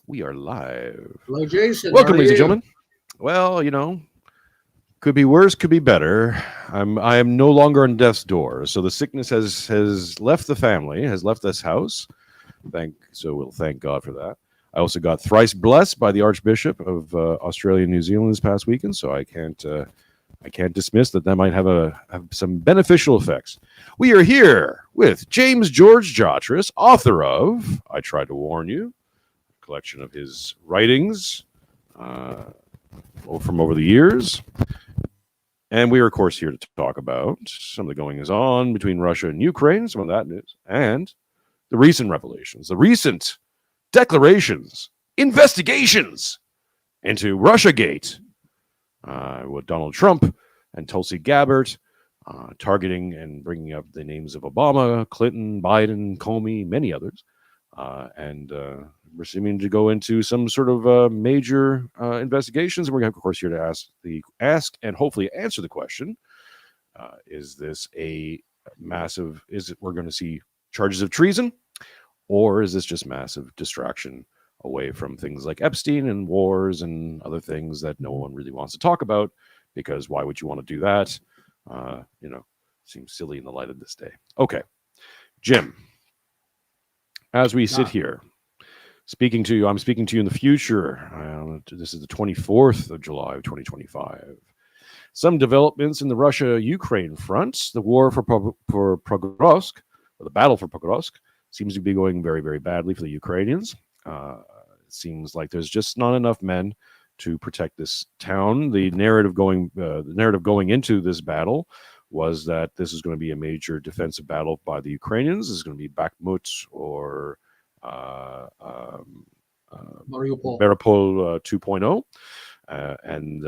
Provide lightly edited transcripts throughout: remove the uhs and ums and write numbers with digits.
We are live. Hello, Jason. How Welcome, are ladies and you? gentlemen. Well, could be worse, could be better. I am no longer on death's door, so the sickness has left the family, has left this house. We'll thank God for that. I also got thrice blessed by the Archbishop of Australia and New Zealand this past weekend, so I can't dismiss that might have some beneficial effects. We are here with James George Jatras, author of "I Tried to Warn You," a collection of his writings from over the years. And we are, of course, here to talk about some of the goings on between Russia and Ukraine, some of that news, and the recent revelations, the recent declarations, investigations into RussiaGate, with Donald Trump and Tulsi Gabbard targeting and bringing up the names of Obama, Clinton, Biden, Comey, many others. And we're seeming to go into some sort of major investigations. And we're, of course, here to ask and hopefully answer the question: is this a massive? We're going to see charges of treason, or is this just massive distraction away from things like Epstein and wars and other things that no one really wants to talk about? Because why would you want to do that? Seems silly in the light of this day. Okay, Jim. As we sit here, speaking to you, I'm speaking to you in the future. This is the 24th of July of 2025. Some developments in the Russia-Ukraine front. The war for Pokrovsk, or the battle for Pokrovsk, seems to be going very, very badly for the Ukrainians. It seems like there's just not enough men to protect this town. The narrative going into this battle was that this is going to be a major defensive battle by the Ukrainians. This is going to be Bakhmut or Mariupol. Mariupol 2.0. And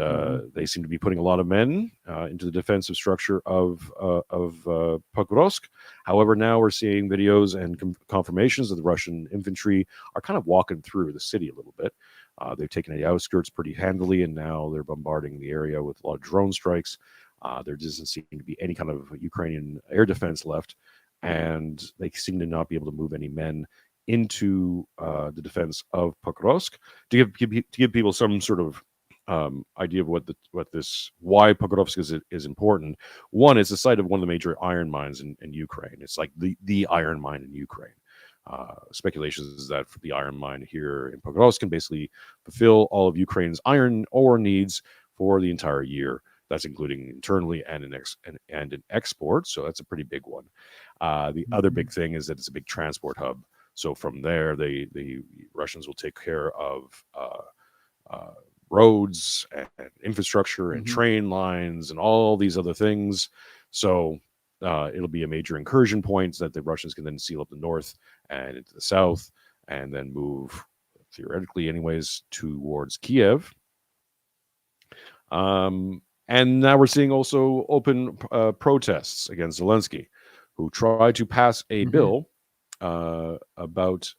they seem to be putting a lot of men into the defensive structure of Pokrovsk. However, now we're seeing videos and confirmations that the Russian infantry are kind of walking through the city a little bit. They've taken the outskirts pretty handily, and now they're bombarding the area with a lot of drone strikes. There doesn't seem to be any kind of Ukrainian air defense left, and they seem to not be able to move any men into the defense of Pokrovsk. To give people some sort of idea of why Pokrovsk is important. One, it's the site of one of the major iron mines in Ukraine. It's like the iron mine in Ukraine. Speculations is that the iron mine here in Pokrovsk can basically fulfill all of Ukraine's iron ore needs for the entire year. That's including internally and in export. So that's a pretty big one. The other big thing is that it's a big transport hub. So from there, the Russians will take care of roads and infrastructure and train lines and all these other things. So it'll be a major incursion point that the Russians can then seal up the north and into the south, and then move, theoretically anyways, towards Kiev. And now we're seeing also open protests against Zelensky, who tried to pass a bill about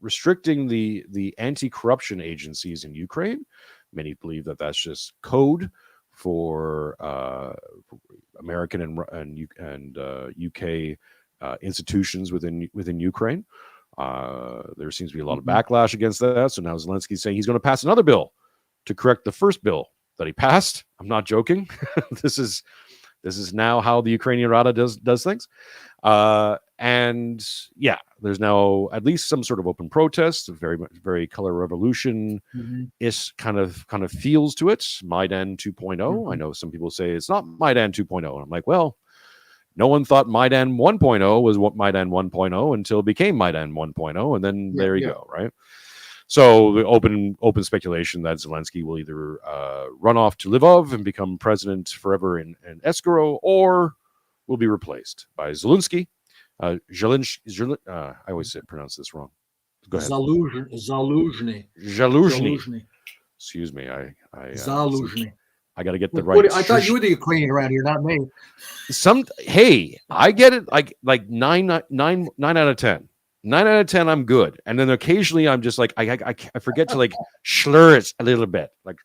restricting the anti-corruption agencies in Ukraine. Many believe that that's just code for American and UK institutions within Ukraine. There seems to be a lot of backlash against that. So now Zelensky's saying he's going to pass another bill to correct the first bill that he passed. I'm not joking. This is now how the Ukrainian Rada does things. And yeah, there's now at least some sort of open protest, very color revolution ish kind of feels to it. Maidan 2.0. I know some people say it's not Maidan 2.0. And I'm like, well, no one thought Maidan 1.0 was what Maidan 1.0 until it became Maidan 1.0, and then there you go, right? So the open speculation that Zelensky will either run off to Lvov and become president forever in Eskero, or will be replaced by Zelensky. I always pronounce this wrong. Go ahead. Zaluzhny. Excuse me. Zaluzhny. I got to get the right. I thought you were the Ukrainian around here, not me. Hey, I get it. Like 9 out of 10. 9 out of 10, I'm good. And then occasionally I'm just like, I forget to like slur it a little bit. Like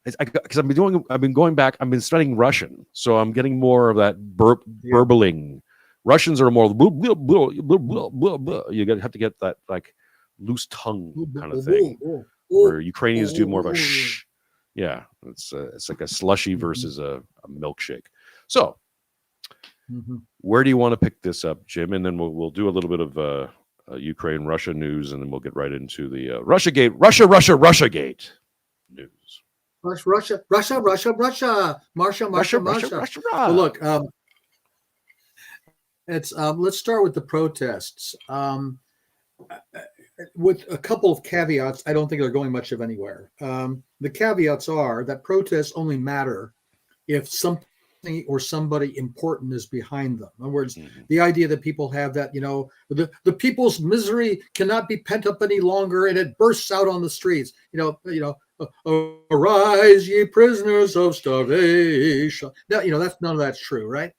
because I've been going back. I've been studying Russian, so I'm getting more of that burbling. Russians are more blah, blah, blah, blah, blah, blah. You have to get that like loose tongue kind of thing, where Ukrainians do more of a shh. Yeah, it's like a slushy versus a milkshake. So, where do you want to pick this up, Jim? And then we'll do a little bit of Ukraine Russia news, and then we'll get right into the RussiaGate, RussiaGate news. Russia, Marsha. Well, look, it's let's start with the protests. With a couple of caveats, I don't think they're going much of anywhere. The caveats are that protests only matter if something or somebody important is behind them. In other words, the idea that people have that, the people's misery cannot be pent up any longer, and it bursts out on the streets. Arise, ye prisoners of starvation. Now, that's none of that's true, right?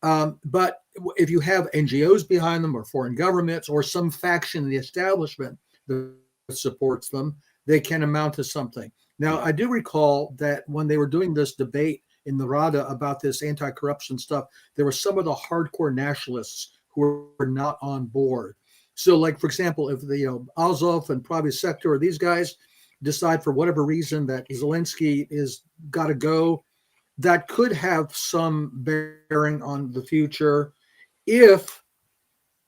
But if you have NGOs behind them, or foreign governments, or some faction in the establishment that supports them, they can amount to something. Now, I do recall that when they were doing this debate in the Rada about this anti-corruption stuff, there were some of the hardcore nationalists who were not on board. So, like, for example, if the Azov and Pravy Sector, or these guys decide for whatever reason that Zelensky is got to go, that could have some bearing on the future if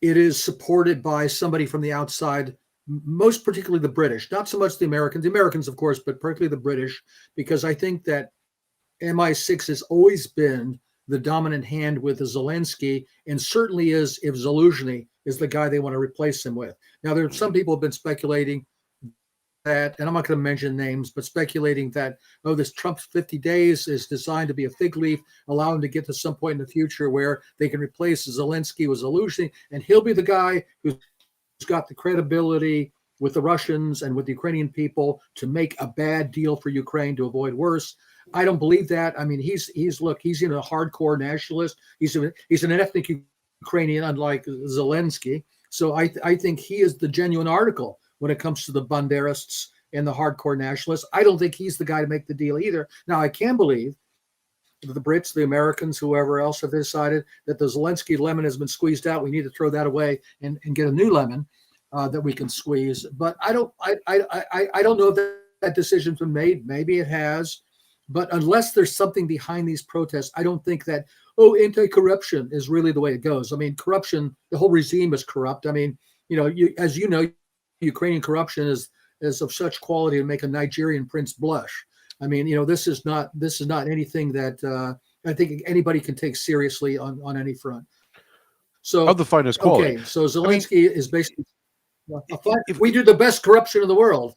it is supported by somebody from the outside, most particularly the British, not so much the Americans, of course, but particularly the British, because I think that MI6 has always been the dominant hand with Zelensky, and certainly is if Zaluzhny is the guy they want to replace him with. Now, there are some people have been speculating that, and I'm not going to mention names, but speculating that, this Trump's 50 days is designed to be a fig leaf, allow him to get to some point in the future where they can replace Zelensky with Zaluzhny, and he'll be the guy who's got the credibility with the Russians and with the Ukrainian people to make a bad deal for Ukraine to avoid worse. I don't believe that. I mean, he's a hardcore nationalist. He's an ethnic Ukrainian, unlike Zelensky. So I think he is the genuine article when it comes to the Banderists and the hardcore nationalists. I don't think he's the guy to make the deal either. Now, I can believe that the Brits, the Americans, whoever else have decided that the Zelensky lemon has been squeezed out. We need to throw that away and get a new lemon that we can squeeze. But I don't know if that decision's been made. Maybe it has. But unless there's something behind these protests, I don't think that, anti-corruption is really the way it goes. I mean, corruption, the whole regime is corrupt. I mean, as you know, Ukrainian corruption is of such quality to make a Nigerian prince blush. I mean, this is not anything that I think anybody can take seriously on any front. So of the finest quality. Okay, so Zelensky is basically we do the best corruption in the world.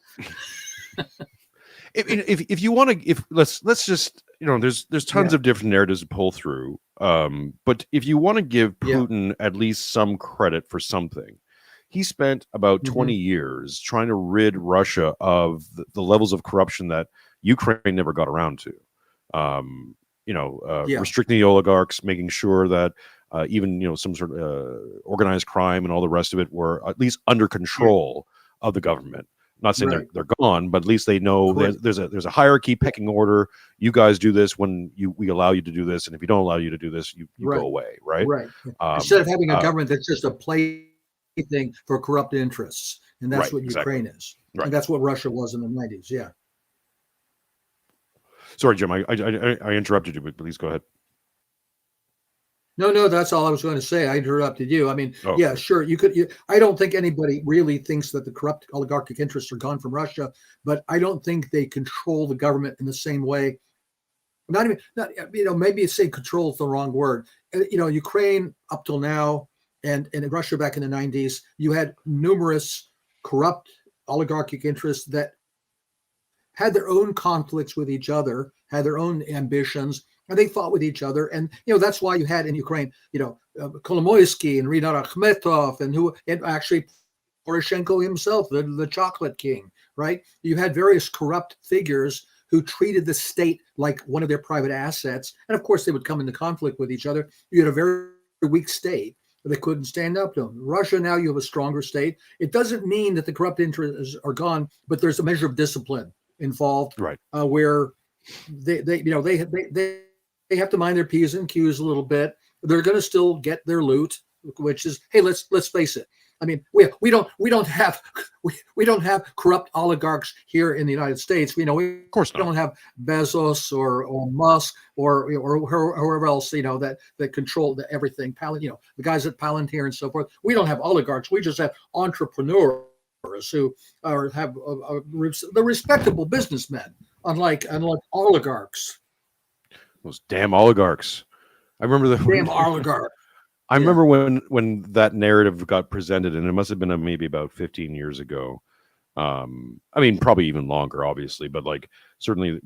If you want to, let's just, there's tons of different narratives to pull through. But if you want to give Putin at least some credit for something, he spent about 20 years trying to rid Russia of the levels of corruption that Ukraine never got around to. Restricting the oligarchs, making sure that even some sort of organized crime and all the rest of it were at least under control of the government. Not saying they're gone, but at least they know there's a hierarchy, pecking order. You guys do this when we allow you to do this, and if we don't allow you to do this, you go away, right? Right. Instead of having a government that's just a plaything for corrupt interests, and that's what Ukraine is, and that's what Russia was in the 90s. Yeah. Sorry, Jim, I interrupted you, but please go ahead. No, that's all I was going to say. I interrupted you. I mean, yeah, sure. I don't think anybody really thinks that the corrupt oligarchic interests are gone from Russia, but I don't think they control the government in the same way. Maybe say control is the wrong word. Ukraine up till now and Russia back in the 90s, you had numerous corrupt oligarchic interests that had their own conflicts with each other, had their own ambitions, and they fought with each other. And, that's why you had in Ukraine, Kolomoisky and Rinat Akhmetov and actually Poroshenko himself, the chocolate king, right? You had various corrupt figures who treated the state like one of their private assets. And of course, they would come into conflict with each other. You had a very weak state, but they couldn't stand up to them. Russia, now you have a stronger state. It doesn't mean that the corrupt interests are gone, but there's a measure of discipline involved, right? Where they have to mind their P's and Q's a little bit. They're going to still get their loot, which is, hey, let's face it. I mean, we don't have corrupt oligarchs here in the United States. We Of course not. don't have Bezos or Musk or whoever else that control everything. The guys at Palantir and so forth. We don't have oligarchs. We just have entrepreneurs who have the respectable businessmen, unlike oligarchs. Those damn oligarchs. I remember the Damn oligarchs. I remember when that narrative got presented, and it must have been maybe about 15 years ago. I mean, probably even longer, obviously, but like certainly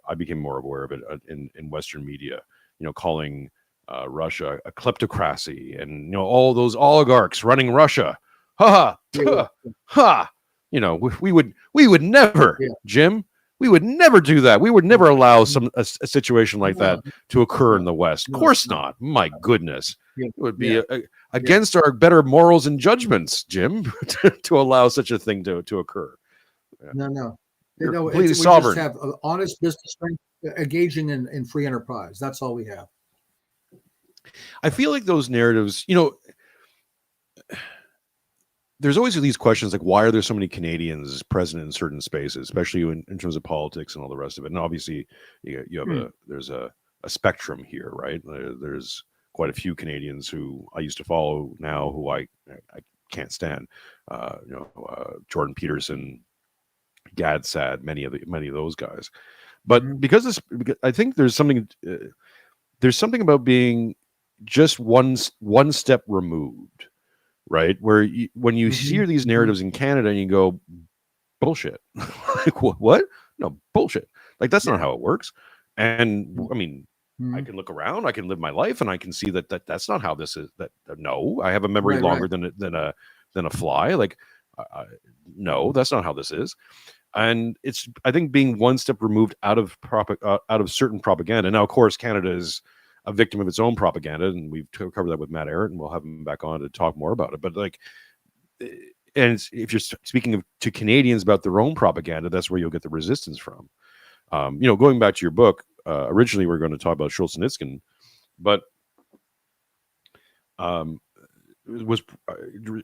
I became more aware of it in Western media, calling Russia a kleptocracy and, all those oligarchs running Russia. Ha ha, ha. We would never, Jim, we would never do that. We would never allow a situation like that to occur in the West. Of course not. My goodness. It would be against our better morals and judgments, Jim, to allow such a thing to occur. No. You're completely sovereign. We just have honest businessmen engaging in free enterprise. That's all we have. I feel like those narratives, there's always these questions like, why are there so many Canadians present in certain spaces, especially in terms of politics and all the rest of it? And obviously, you have there's a spectrum here, right? There's quite a few Canadians who I used to follow now who I can't stand. Jordan Peterson, Gadsad, many of those guys. But because I think there's something about being just one step removed. Right, where when you hear these narratives in Canada and you go, bullshit, like what? No, bullshit. Like that's not how it works. And I mean, I can look around, I can live my life, and I can see that's not how this is. No, I have a memory longer than a fly. Like, no, that's not how this is. And it's, I think, being one step removed out of certain propaganda. Now, of course, Canada is a victim of its own propaganda, and we've covered that with Matt Arrett, and we'll have him back on to talk more about it. But like, and if you're speaking to Canadians about their own propaganda, that's where you'll get the resistance from. Going back to your book, originally we were going to talk about Solzhenitsyn, but it was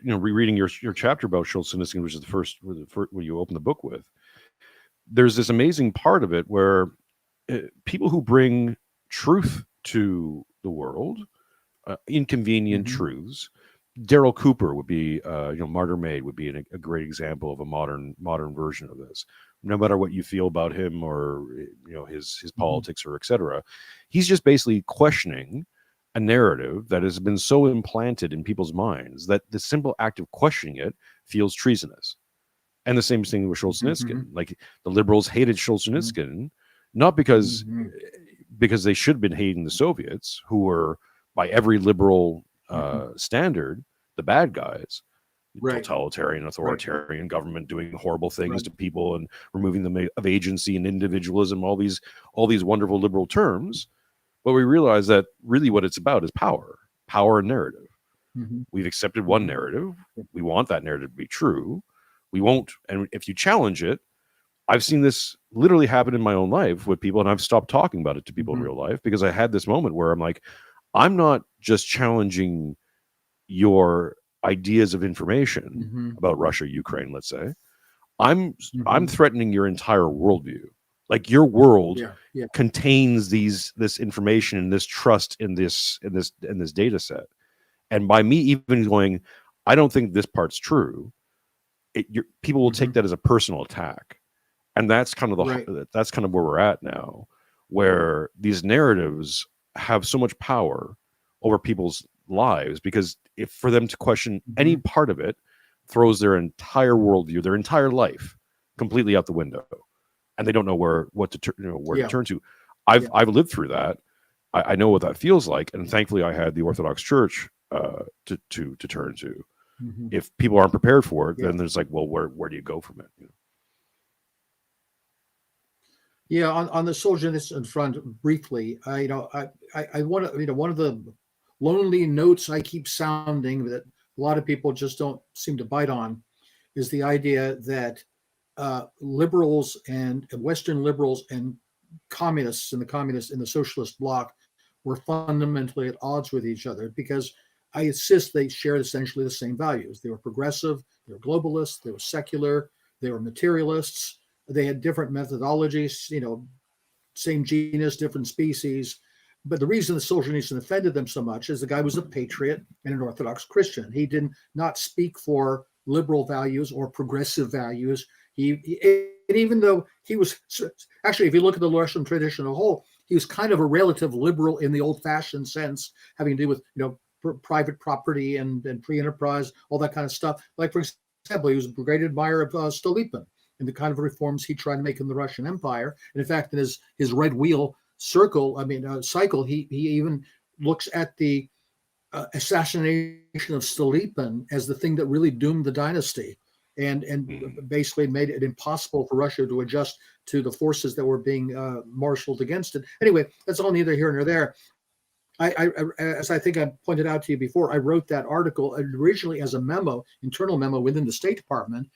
rereading your chapter about Solzhenitsyn, which is the first when you open the book with. There's this amazing part of it where people who bring truth to the world, inconvenient truths. Daryl Cooper would be, Martyr Maid would be a great example of a modern version of this. No matter what you feel about him or his politics or etc., he's just basically questioning a narrative that has been so implanted in people's minds that the simple act of questioning it feels treasonous. And the same thing with Solzhenitsyn. Like the liberals hated Solzhenitsyn, not because they should have been hating the Soviets, who were, by every liberal standard, the bad guys. Totalitarian, authoritarian government doing horrible things to people and removing them of agency and individualism, all these wonderful liberal terms. But we realize that really what it's about is power and narrative. We've accepted one narrative. We want that narrative to be true. We won't, and if you challenge it, I've seen this literally happen in my own life with people, and I've stopped talking about it to people in real life because I had this moment where I'm like, I'm not just challenging your ideas of information about Russia, Ukraine, let's say. I'm threatening your entire worldview. Like your world contains this information and this trust in this data set. And by me even going, I don't think this part's true, people will take that as a personal attack. And that's kind of that's kind of where we're at now, where these narratives have so much power over people's lives, because if for them to question any part of it throws their entire worldview, their entire life completely out the window, and they don't know where to turn to. I've lived through that. I know what that feels like, and thankfully I had the Orthodox Church to turn to. If people aren't prepared for it, then there's like, well, where do you go from it? Yeah, on the Solzhenitsyn front, briefly, I want to, one of the lonely notes I keep sounding that a lot of people just don't seem to bite on is the idea that liberals and Western liberals and communists in the socialist bloc were fundamentally at odds with each other, because I insist they shared essentially the same values. They were progressive, they were globalists, they were secular, they were materialists. They had different methodologies, same genus, different species. But the reason that Solzhenitsyn offended them so much is the guy was a patriot and an Orthodox Christian. He did not speak for liberal values or progressive values. And even though he was actually, if you look at the Russian tradition as a whole, he was kind of a relative liberal in the old-fashioned sense, having to do with private property and free enterprise, all that kind of stuff. Like, for example, he was a great admirer of Stolypin and the kind of reforms he tried to make in the Russian Empire. And in fact, in his red wheel cycle, he even looks at the assassination of Stolypin as the thing that really doomed the dynasty and basically made it impossible for Russia to adjust to the forces that were being marshaled against it. Anyway, that's all neither here nor there. As I think I pointed out to you before, I wrote that article originally as a memo, internal memo within the State Department,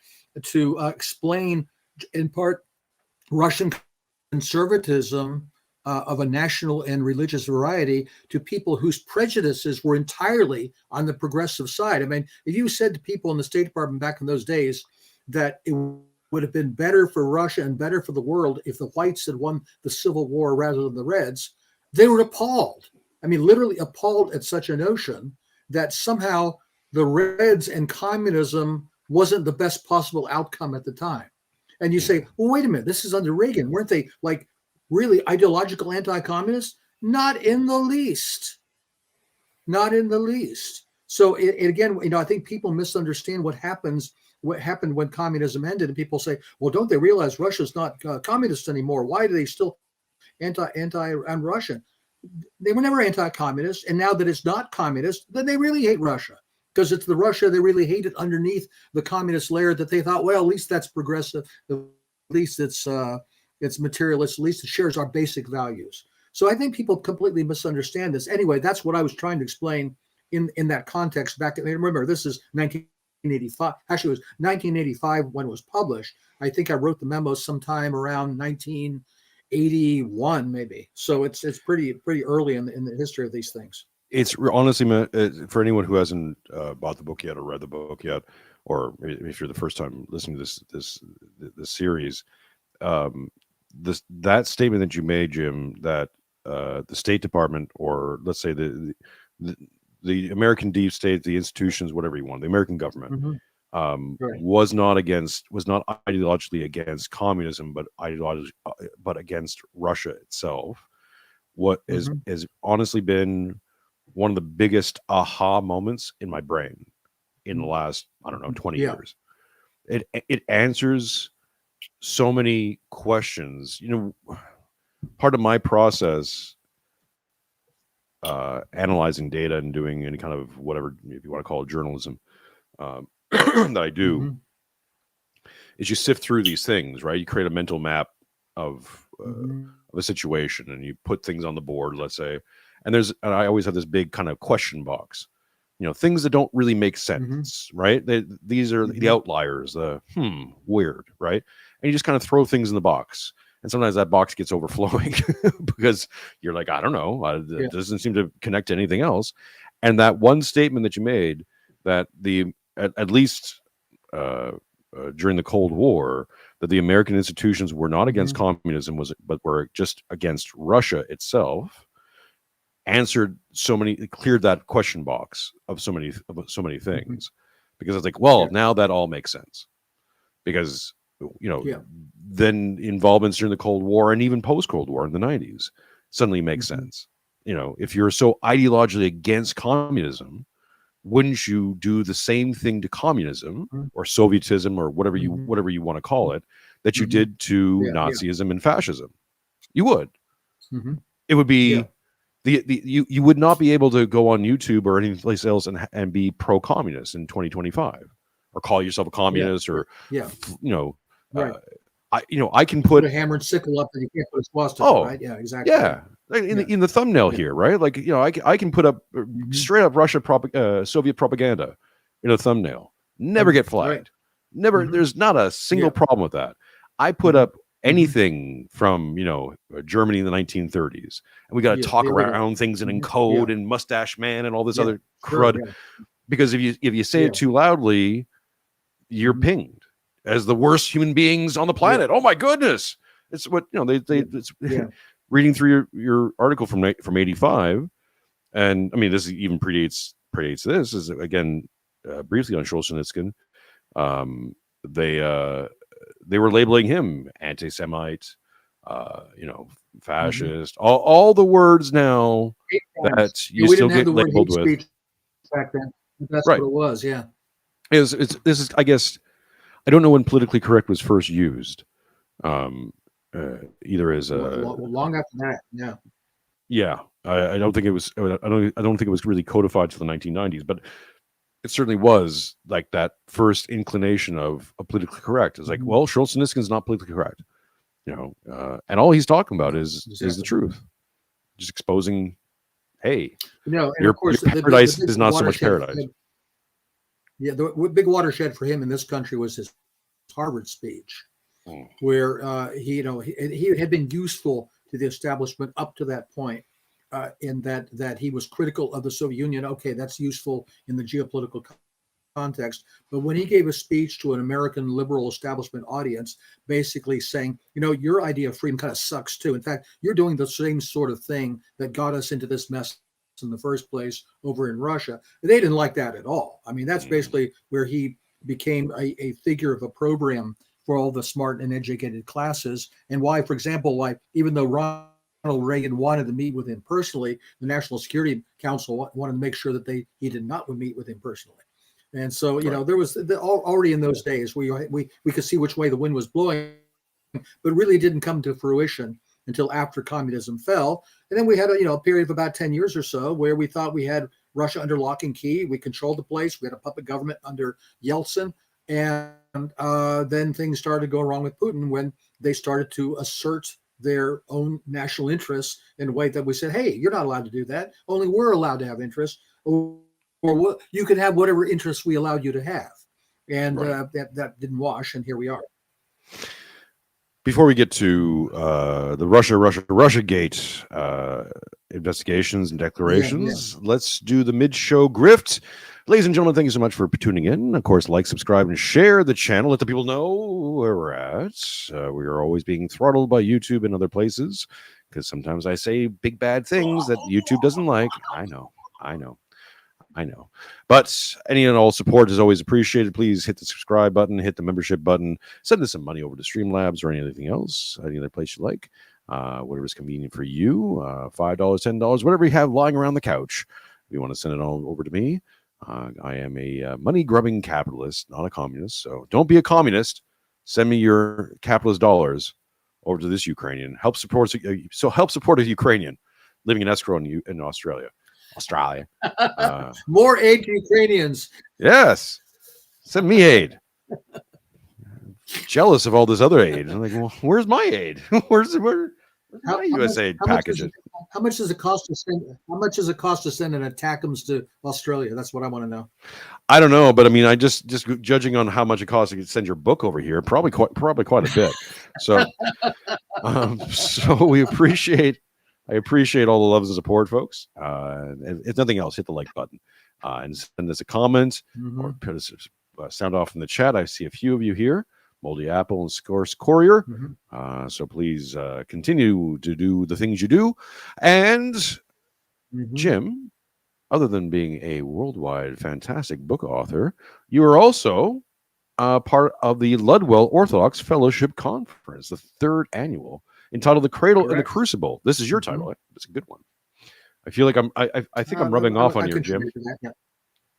to explain, in part, Russian conservatism of a national and religious variety to people whose prejudices were entirely on the progressive side. I mean, if you said to people in the State Department back in those days that it would have been better for Russia and better for the world if the whites had won the Civil War rather than the Reds, they were appalled. I mean, literally appalled at such a notion that somehow the Reds and communism wasn't the best possible outcome at the time. And you say, well, wait a minute, this is under Reagan. Weren't they like really ideological anti-communists? Not in the least. Not in the least. So again, I think people misunderstand what happened when communism ended. And people say, well, don't they realize Russia's not communist anymore? Why do they still anti-Russian? They were never anti-communist, and now that it's not communist, then they really hate Russia, because it's the Russia they really hated underneath the communist layer that they thought, well, at least that's progressive, at least it's materialist, at least it shares our basic values. So I think people completely misunderstand this. Anyway, that's what I was trying to explain in that context back. Remember, this is 1985. Actually, it was 1985 when it was published. I think I wrote the memo sometime around 1981, maybe. So it's pretty early in the history of these things. It's honestly, for anyone who hasn't bought the book yet or read the book yet, or if you're the first time listening to this series, that statement that you made, Jim, that the State Department, or let's say the American deep state, the institutions, whatever you want, the American government, right, was not ideologically against communism, but against Russia itself. What has honestly been one of the biggest aha moments in my brain in the last, 20 years. It answers so many questions. Part of my process, analyzing data and doing any kind of whatever, if you want to call it journalism, that I do, is you sift through these things, right? You create a mental map of a situation, and you put things on the board, let's say, and I always have this big kind of question box, things that don't really make sense, right? These are the outliers, weird, right? And you just kind of throw things in the box. And sometimes that box gets overflowing because you're like, I don't know, it doesn't seem to connect to anything else. And that one statement that you made, that at least during the Cold War, that the American institutions were not against communism, but were just against Russia itself, cleared that question box of so many things. Because it's like, well, now that all makes sense. Because then involvements during the Cold War and even post-Cold War in the 90s suddenly makes sense. If you're so ideologically against communism, wouldn't you do the same thing to communism or Sovietism or whatever you want to call it that you did to Nazism and fascism? You would. It would be you would not be able to go on YouTube or any place else and be pro-communist in 2025 or call yourself a communist or right. I can put a hammer and sickle up, and you can't put a swastika, right? Yeah, exactly. Yeah, in the thumbnail here, right? Like, I can put up straight up Soviet propaganda in a thumbnail. Never get flagged. Never. There's not a single problem with that. I put up anything from Germany in the 1930s, and we got to talk around things and encode and mustache man and all this other crud. Because if you say it too loudly, you're pinged as the worst human beings on the planet. Oh my goodness! It's what it's reading through your article from 85, and I mean this even predates this. Is again briefly on Solzhenitsyn. They were labeling him anti-Semite, fascist, all the words now that you still get labeled with. Back then, that's what it was. Yeah, this is I guess I don't know when politically correct was first used. Either as a long after that. Yeah, I don't think it was. I don't think it was really codified to the 1990s, but it certainly was like that first inclination of a politically correct. It's like, well, Solzhenitsyn is not politically correct, and all he's talking about is the truth, just exposing. Hey, and your of course, paradise is not so much paradise. The big watershed for him in this country was his Harvard speech, where he had been useful to the establishment up to that point. In that he was critical of the Soviet Union. Okay, that's useful in the geopolitical context. But when he gave a speech to an American liberal establishment audience, basically saying, your idea of freedom kind of sucks too. In fact, you're doing the same sort of thing that got us into this mess in the first place over in Russia. They didn't like that at all. I mean, that's basically where he became a figure of a program for all the smart and educated classes. And why, for example, even though Ronald Reagan wanted to meet with him personally, the National Security Council wanted to make sure that he did not meet with him personally. And so, there was already in those days we could see which way the wind was blowing, but really didn't come to fruition until after communism fell. And then we had a period of about 10 years or so where we thought we had Russia under lock and key. We controlled the place. We had a puppet government under Yeltsin. And then things started to go wrong with Putin when they started to assert their own national interests in a way that we said, hey, you're not allowed to do that. Only we're allowed to have interests, or you can have whatever interests we allowed you to have. And that didn't wash, and here we are. Before we get to the RussiaGate investigations and declarations, let's do the mid-show grift. Ladies and gentlemen, thank you so much for tuning in. Of course, like, subscribe, and share the channel. Let the people know where we're at. We are always being throttled by YouTube and other places because sometimes I say big bad things that YouTube doesn't like. I know. But any and all support is always appreciated. Please hit the subscribe button, hit the membership button, send us some money over to Streamlabs or anything else, any other place you like, whatever is convenient for you, $5, $10, whatever you have lying around the couch. If you want to send it all over to me, I am a money-grubbing capitalist, not a communist. So don't be a communist. Send me your capitalist dollars over to this Ukrainian. Help support a Ukrainian living in escrow in Australia. More aid to Ukrainians. Yes. Send me aid. Jealous of all this other aid. I'm like, well, where's my aid? Where's my USAID package? How much does it cost to send? How much does it cost to send an ATACMS to Australia? That's what I want to know. I don't know, but I mean, I just judging on how much it costs to send your book over here, probably quite a bit. So, so we appreciate. I appreciate all the love and support, folks. If nothing else, hit the like button and send us a comment or put us sound off in the chat. I see a few of you here. Moldy Apple and Scorse Courier. So please continue to do the things you do. And Jim, other than being a worldwide fantastic book author, you are also part of the Ludwell Orthodox Fellowship Conference, the 3rd annual, entitled "The Cradle and the Crucible." This is your title. It's a good one. I feel like I think I'm rubbing off on you, Jim. I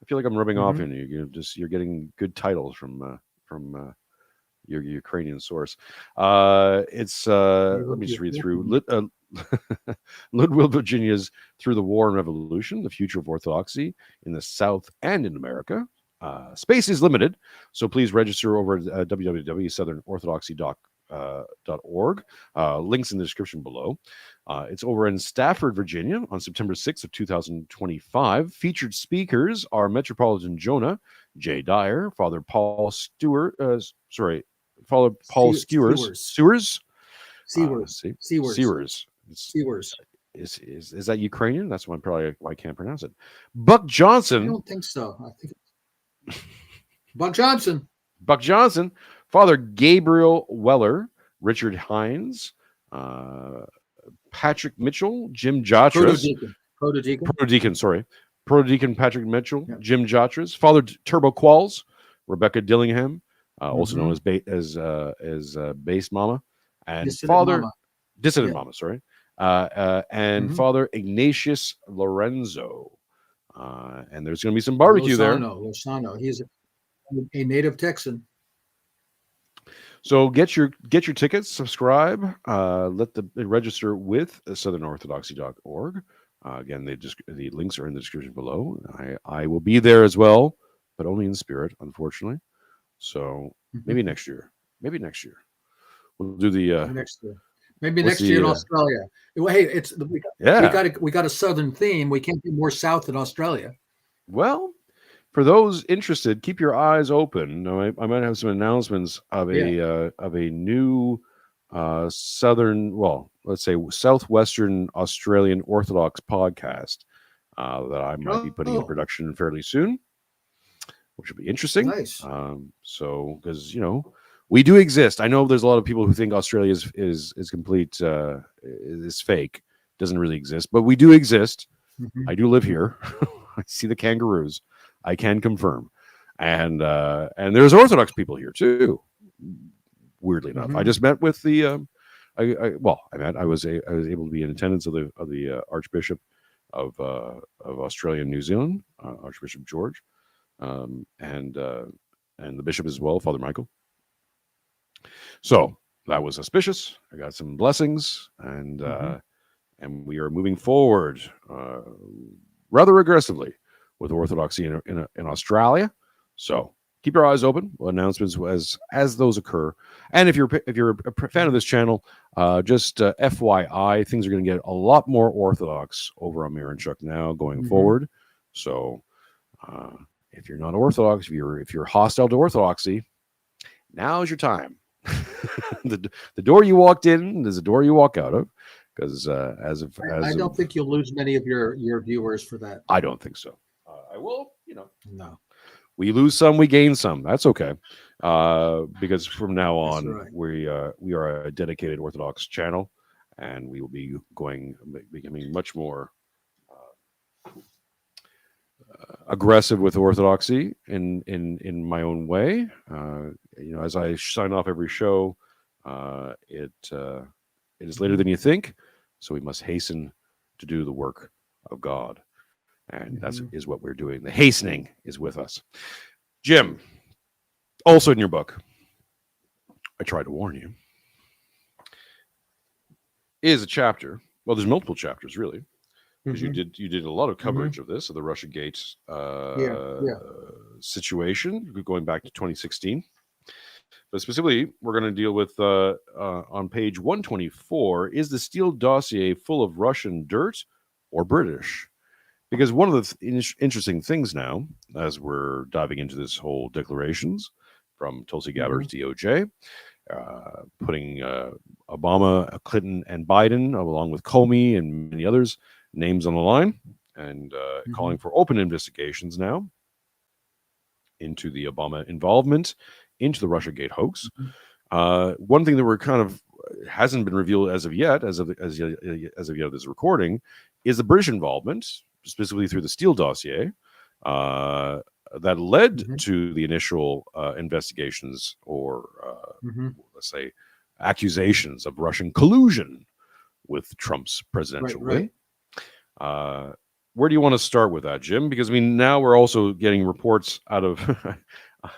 feel like I'm rubbing off on you. You're getting good titles from your Ukrainian source. It's let me just read through Ludwell, Virginia's "Through the War and Revolution: The Future of Orthodoxy in the South and in America." Space is limited, so please register over at www.southernorthodoxy.org. Links in the description below. It's over in Stafford, Virginia, on September 6th of 2025. Featured speakers are Metropolitan Jonah J. Dyer, Father Paul Stewart, Father Paul Skewers, Sewers. See, Sewers. Sewers. Sewers. Is that Ukrainian? That's why I can't pronounce it. Buck Johnson. I don't think so. I think Buck Johnson. Buck Johnson, Father Gabriel Weller, Richard Hines, Patrick Mitchell, Jim Jatras, Protodeacon Patrick Mitchell, yeah. Jim Jatras, Father Turbo Qualls, Rebecca Dillingham, also known as Base Mama, and Dissident Mama, sorry, and Father Ignatius Lorenzo. And there's going to be some barbecue Lozano. He's a native Texan. So get your tickets, subscribe, register with southernorthodoxy.org. Again, the links are in the description below. I will be there as well, but only in spirit, unfortunately. So maybe next year. We'll do the next year. Maybe next year in Australia. Hey, we got a southern theme. We can't be more south than Australia. Well, for those interested, keep your eyes open. I might have some announcements of a new southwestern Australian Orthodox podcast that I might be putting in production fairly soon, which will be interesting. Nice. So because we do exist. I know there's a lot of people who think Australia is complete is fake, doesn't really exist, but we do exist. I do live here. I see the kangaroos. I can confirm, and there's Orthodox people here too. Weirdly enough, I just met with the. I was able to be in attendance of the Archbishop of Australia and New Zealand, Archbishop George, and the bishop as well, Father Michael. So that was auspicious. I got some blessings, and we are moving forward rather aggressively with Orthodoxy in Australia. So keep your eyes open. Announcements as those occur. And if you're a fan of this channel, just FYI, things are going to get a lot more Orthodox over on Miranchuk now going forward. So if you're not Orthodox, if you're hostile to Orthodoxy, now is your time. the door you walked in is the door you walk out of. Because I don't think you'll lose many of your viewers for that. I don't think so. I will, No. We lose some, we gain some. That's okay. Because from now on, we are a dedicated Orthodox channel, and we will be becoming much more aggressive with Orthodoxy in my own way. As I sign off every show, it is later than you think, so we must hasten to do the work of God. And that is what we're doing. The hastening is with us. Jim, also in your book, I try to warn you, is a chapter. Well, there's multiple chapters, really, because you did a lot of coverage of this, of the RussiaGate situation, going back to 2016. But specifically, we're going to deal with, on page 124, is the Steele dossier full of Russian dirt or British? Because one of the interesting things now, as we're diving into this whole declarations from Tulsi Gabbard's DOJ, putting Obama, Clinton, and Biden, along with Comey and many others, names on the line, and calling for open investigations now into the Obama involvement into the RussiaGate hoax. One thing that we're kind of hasn't been revealed as of yet, as of yet this recording, is the British involvement, specifically through the Steele dossier, that led to the initial investigations or, let's say, accusations of Russian collusion with Trump's presidential win. Where do you want to start with that, Jim? Because now we're also getting reports out of.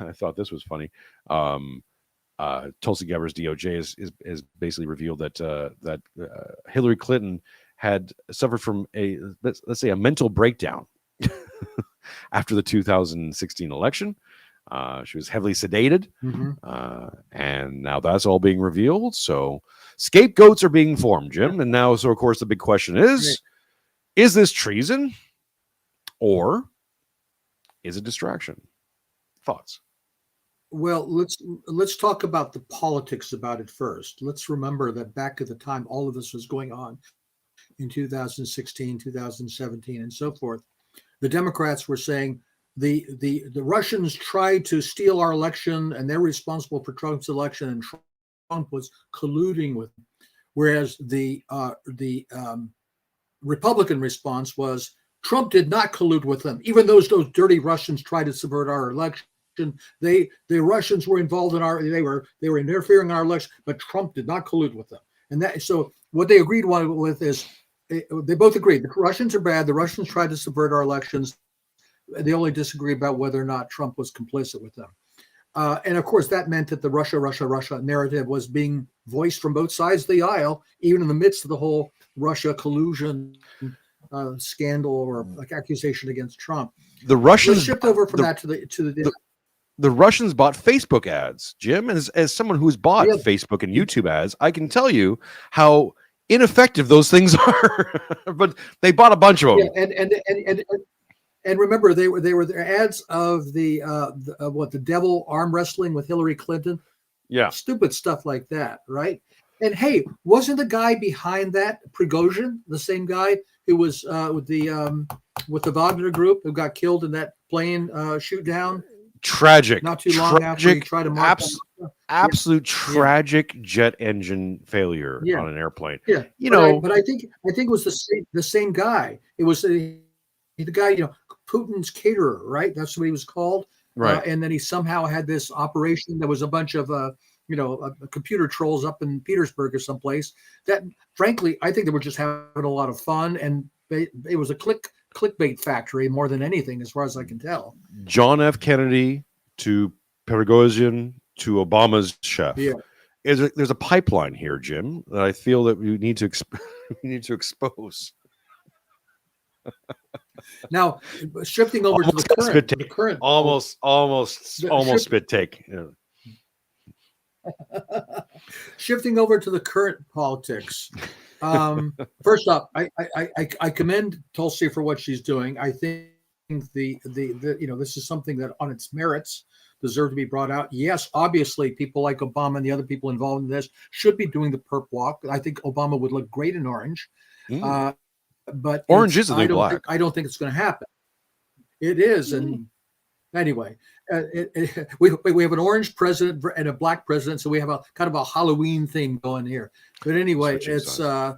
I thought this was funny. Tulsi Gabbard's DOJ is basically revealed that Hillary Clinton had suffered from let's say a mental breakdown after the 2016 election. She was heavily sedated, and now that's all being revealed. So scapegoats are being formed, Jim. And now, so of course, the big question is this treason or is it distraction? Thoughts? Well, let's talk about the politics about it first. Let's remember that back at the time all of this was going on in 2016, 2017, and so forth, the Democrats were saying the Russians tried to steal our election and they're responsible for Trump's election, and Trump was colluding with them. Whereas the Republican response was Trump did not collude with them, even though those dirty Russians tried to subvert our election. The Russians were involved in they were interfering in our election, but Trump did not collude with them. And that, so what they agreed with is they both agreed the Russians are bad. The Russians tried to subvert our elections. They only disagree about whether or not Trump was complicit with them. And of course, that meant that the Russia narrative was being voiced from both sides of the aisle, even in the midst of the whole Russia collusion scandal or like accusation against Trump. The Russians Let's shift over from that to the Russians bought Facebook ads, Jim. And as someone who's bought Facebook and YouTube ads, I can tell you how ineffective those things are. But they bought a bunch of them. Yeah, and remember, they were their ads of the devil arm wrestling with Hillary Clinton. Yeah, stupid stuff like that, right? And hey, wasn't the guy behind that Prigozhin the same guy who was with the Wagner group who got killed in that plane shoot down? Tragic. Not too long after he tried to mark absolute tragic jet engine failure on an airplane. Yeah, but I think it was the same guy. It was the guy, Putin's caterer, right? That's what he was called. Right. And then he somehow had this operation. There was a bunch of computer trolls up in Petersburg or someplace that, frankly, I think they were just having a lot of fun, and it was a clickbait factory more than anything, as far as I can tell. John F. Kennedy to Prigozhin to Obama's chef. Yeah. There's a pipeline here, Jim, that I feel that we need to expose. Now, shifting over to the current, almost spit take. Yeah. Shifting over to the current politics. First off, I commend Tulsi for what she's doing. I think this is something that on its merits deserve to be brought out. Yes, obviously, people like Obama and the other people involved in this should be doing the perp walk. I think Obama would look great in orange. But orange is the new black. I don't think it's going to happen. It is, and anyway, we have an orange president and a black president, so we have a kind of a Halloween theme going here. But anyway, it's the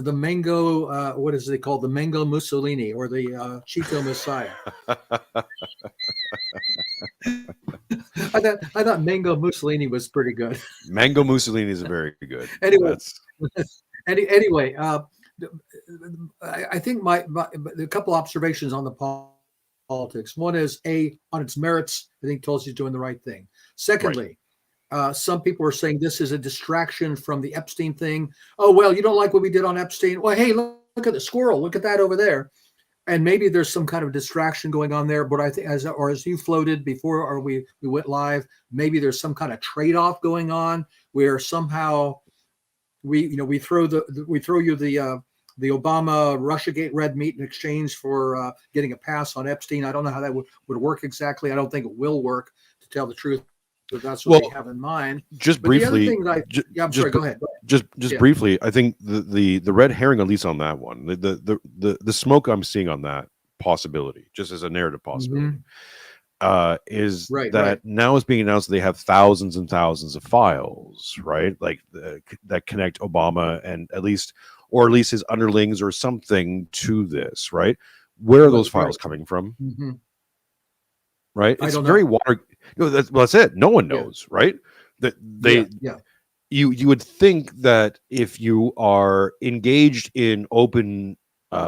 mango. What is it called? The mango Mussolini or the Cheeto Messiah. I thought mango Mussolini was pretty good. Mango Mussolini is very good. Anyway. Anyway, I think a couple observations on the politics. One is on its merits, I think Tulsi's doing the right thing. Secondly, some people are saying this is a distraction from the Epstein thing. Oh, well, you don't like what we did on Epstein? Well, hey, look at the squirrel. Look at that over there. And maybe there's some kind of distraction going on there. But I think, as you floated before, or we went live, maybe there's some kind of trade-off going on where somehow we throw you the Obama RussiaGate red meat in exchange for getting a pass on Epstein. I don't know how that would work exactly. I don't think it will work, to tell the truth. But that's what they have in mind. Just briefly, I'm sorry. Go ahead. Just briefly, I think the red herring, at least on that one, the smoke I'm seeing on that possibility, just as a narrative possibility, is that now it's being announced that they have thousands and thousands of files, right? Like that connect Obama and at least his underlings or something to this, right? Where are those files coming from? Right? It's very water. That's it. No one knows, right? That you would think that if you are engaged in open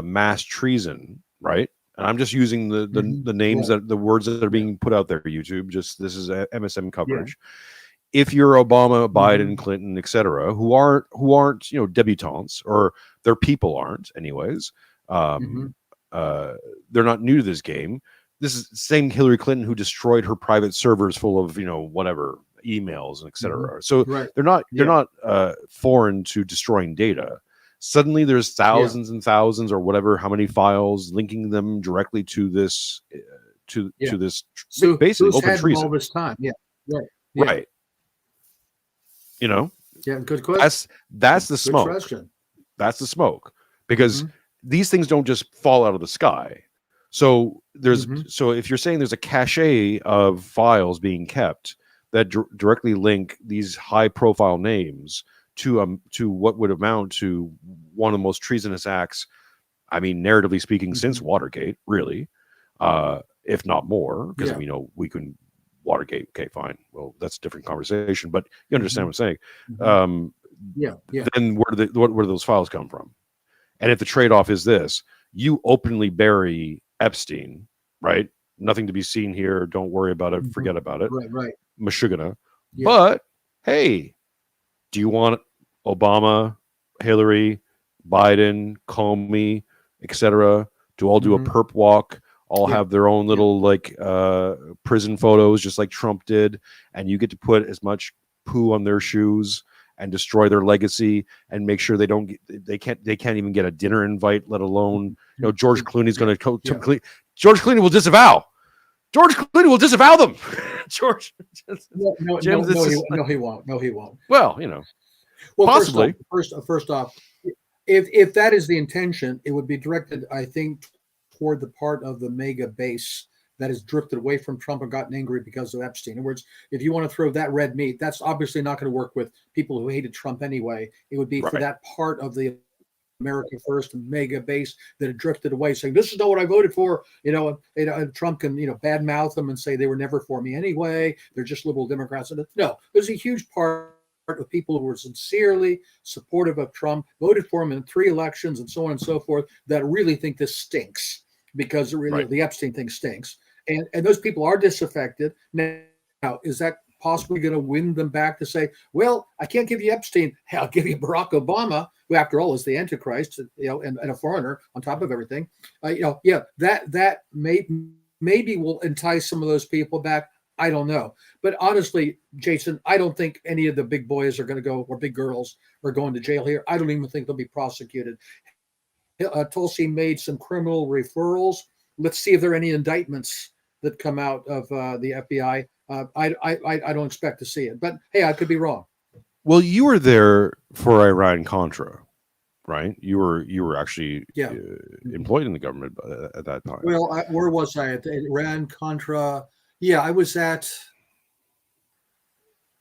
mass treason, right? And I'm just using the names the words that are being put out there for YouTube. Just this is MSM coverage. If you're Obama, Biden, Clinton, etc., who aren't debutantes, or their people aren't, anyways, they're not new to this game. This is the same Hillary Clinton who destroyed her private servers full of whatever emails and etc. So they're not foreign to destroying data. Suddenly there's thousands and thousands or whatever, how many files linking them directly to this to Yeah. this So basically who's open had them treason. all this time? Yeah. Right. Yeah. Right. You know, Yeah. Good question. that's the Good smoke. question. That's the smoke, because Mhm. these things don't just fall out of the sky. So Mhm. so if you're saying there's a cache of files being kept that directly link these high profile names to what would amount to one of the most treasonous acts, I mean, narratively speaking, since Mhm. Watergate, really, if not more, because Yeah. we can Watergate. Okay, fine. Well, that's a different conversation, but you understand Mhm. what I'm saying. Mhm. Um, Yeah. Yeah. then where do those files come from? And if the trade-off is this, you openly bury Epstein, right? Nothing to be seen here. Don't worry about it. Mhm. Forget about it. Right. Right. Meshuggah. Yeah. But hey, do you want Obama, Hillary, Biden, Comey, etc. to all do a Mhm. perp walk, all Yeah. have their own Yeah. little prison photos, just like Trump did, and you get to put as much poo on their shoes and destroy their legacy and make sure they can't even get a dinner invite, let alone George Clooney's going to Yeah. George Clooney will disavow. George Clooney will disavow them. George, Jim, this is No, he won't. No, he won't. well, Well, possibly. first off, if that is the intention, it would be directed, I think, toward the part of the mega base that has drifted away from Trump and gotten angry because of Epstein. In other words, if you want to throw that red meat, that's obviously not going to work with people who hated Trump anyway. It would be for Right. that part of the America First and mega base that had drifted away, saying this is not what I voted for. And Trump can badmouth them and say they were never for me anyway. They're just liberal Democrats. No, there's a huge part of people who were sincerely supportive of Trump, voted for him in 3 elections, and so on and so forth, that really think this stinks because really Right. the Epstein thing stinks, and those people are disaffected. Now, is that possibly going to win them back to say, well, I can't give you Epstein, hey, I'll give you Barack Obama, who after all is the Antichrist, and a foreigner on top of everything. That maybe will entice some of those people back. I don't know. But honestly, Jason, I don't think any of the big boys are going to go, or big girls are going to jail here. I don't even think they'll be prosecuted. Tulsi made some criminal referrals. Let's see if there are any indictments that come out of the FBI. I don't expect to see it, but hey, I could be wrong. Well, you were there for Iran Contra, right? You were actually Yeah. employed in the government at that time. Well, where was I at Iran Contra? Yeah, I was at.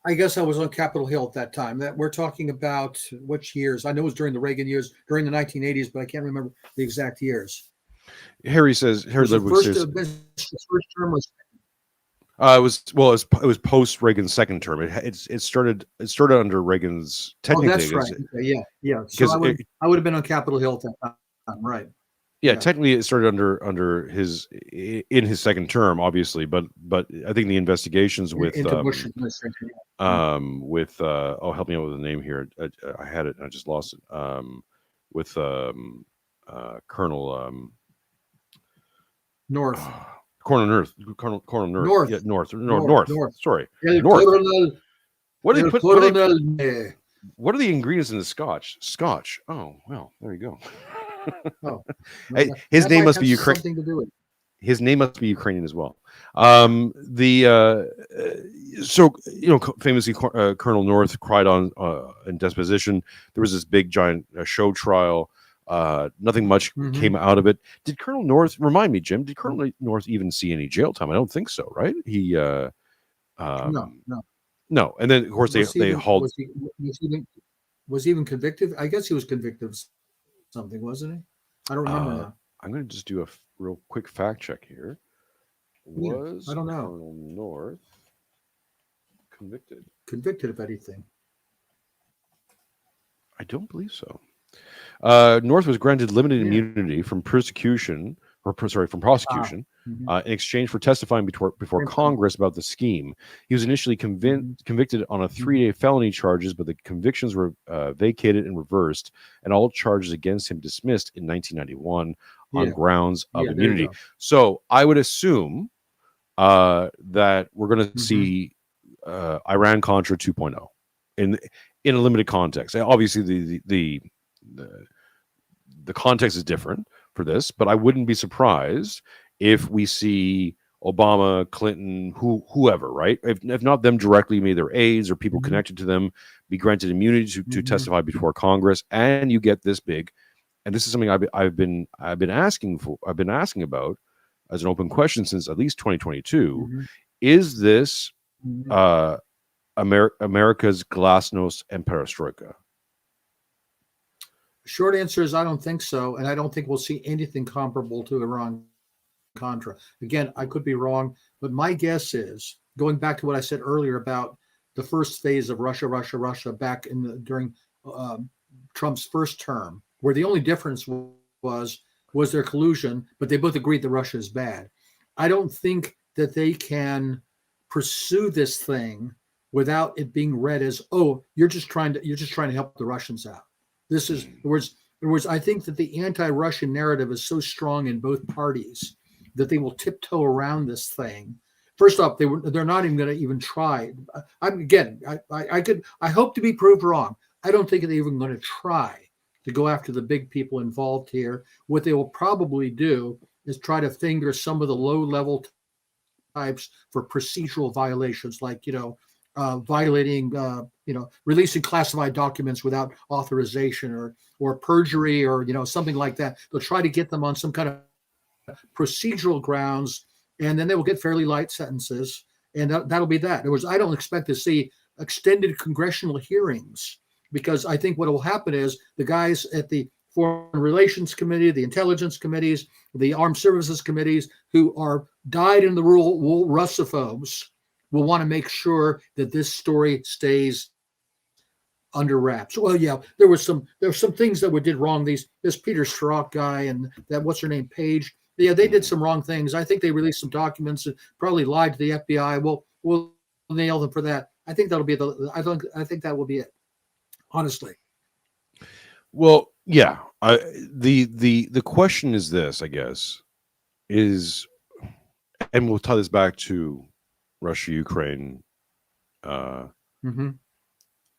I guess I was on Capitol Hill at that time. That we're talking about which years? I know it was during the Reagan years, during the 1980s, but I can't remember the exact years. Harry Was the Ludwig first says first term was it was post Reagan's second term. It started under Reagan's technically. Oh, that's right. Okay, yeah. So I would have been on Capitol Hill at that time, right? Yeah, technically it started under in his second term, obviously, but I think the investigations with into Bush administration. help me out with the name here. I had it and I just lost it. With Colonel North. Colonel North. North. Yeah, North. Sorry. El North. Coronel. What do they El put? Coronel. What are the ingredients in the Scotch? Scotch. Oh, well, there you go. Oh, his name must be Ukrainian. Something to do with it. His name must be Ukrainian as well. Famously, Colonel North cried on in deposition. There was this big giant show trial. Nothing much came out of it. Did Colonel North remind me, Jim? Did Colonel North even see any jail time? I don't think so. Right? He no. And then of course they hauled. Was he even convicted? I guess he was convicted of something, wasn't he? I don't remember now. I'm going to just do a real quick fact check here. Was I don't know. Colonel North convicted? Convicted of anything? I don't believe so. North was granted limited immunity from prosecution, in exchange for testifying before Congress about the scheme. He was initially convicted on a 3-day felony charges, but the convictions were vacated and reversed, and all charges against him dismissed in 1991 on grounds of immunity. So I would assume that we're going to see Iran Contra 2.0 in a limited context. Obviously, the context is different for this, but I wouldn't be surprised if we see Obama, Clinton, whoever, right? If not them directly, maybe their aides or people Mhm. connected to them be granted immunity to Mhm. testify before Congress, and you get this big. And this is something I've been asking about as an open question since at least 2022. Mhm. Is this Mhm. uh, America's glasnost and perestroika? Short answer is I don't think so, and I don't think we'll see anything comparable to Iran Contra. Again, I could be wrong, but my guess is going back to what I said earlier about the first phase of Russia back during um, Trump's first term, where the only difference was their collusion, but they both agreed that Russia is bad. I don't think that they can pursue this thing without it being read as, oh, you're just trying to help the Russians out. This is, in other words, I think that the anti-Russian narrative is so strong in both parties that they will tiptoe around this thing. First off, they're not even going to even try. I hope to be proved wrong. I don't think they're even going to try to go after the big people involved here. What they will probably do is try to finger some of the low-level types for procedural violations, like violating, releasing classified documents without authorization, or perjury, or something like that. They'll try to get them on some kind of procedural grounds, and then they will get fairly light sentences, and that'll be that. In other words, I don't expect to see extended congressional hearings, because I think what will happen is the guys at the Foreign Relations Committee, the Intelligence Committees, the Armed Services Committees, who are dyed in the wool Russophobes, will want to make sure that this story stays under wraps. Well, yeah, there were some things that we did wrong. This Peter Strzok guy and that what's her name, Page. Yeah, they did some wrong things. I think they released some documents and probably lied to the FBI. We'll nail them for that. I think that'll be I think that will be it. Honestly. Well, yeah. The question is this, I guess, is, and we'll tie this back to Russia, Ukraine. Mm-hmm.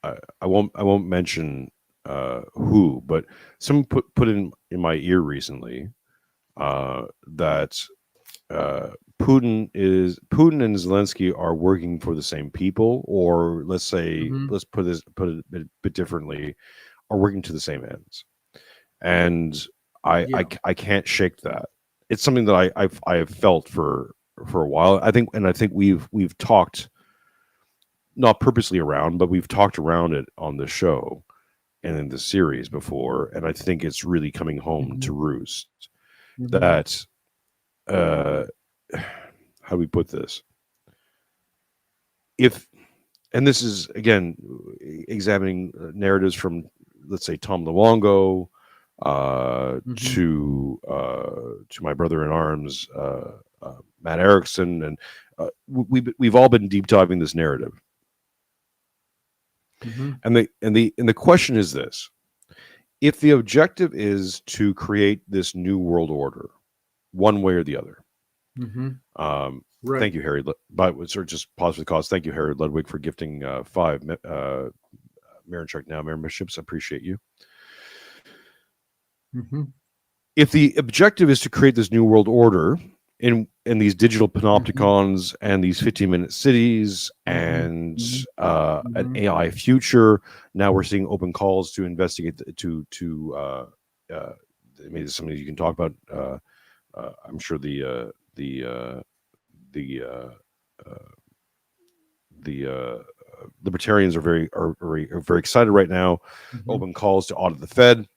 I won't mention who, but someone put in my ear recently that Putin and Zelensky are working for the same people, or let's say, Mm-hmm. let's put it a bit differently, are working to the same ends. And Yeah. I can't shake that. It's something that I have felt for a while. I think we've talked, not purposely around, but we've talked around it on the show and in the series before, and I think it's really coming home Mm-hmm. to roost. Mm-hmm. That how do we put this? If, and this is again examining narratives from, let's say, Tom Luongo Mm-hmm. to my brother in arms, Matt Erickson, and we've all been deep diving this narrative. Mm-hmm. And the question is this: if the objective is to create this new world order, one way or the other. Mm-hmm. Right. Thank you, Harry. But sort of just pause for the cause. Thank you, Harry Ludwig, for gifting 5 Marinchuk Now memberships. I appreciate you. Mm-hmm. If the objective is to create this new world order in these digital panopticons and these 15-minute cities and an AI future, now we're seeing open calls to investigate maybe it's something you can talk about. I'm sure the libertarians are very excited right now. Open calls to audit the Fed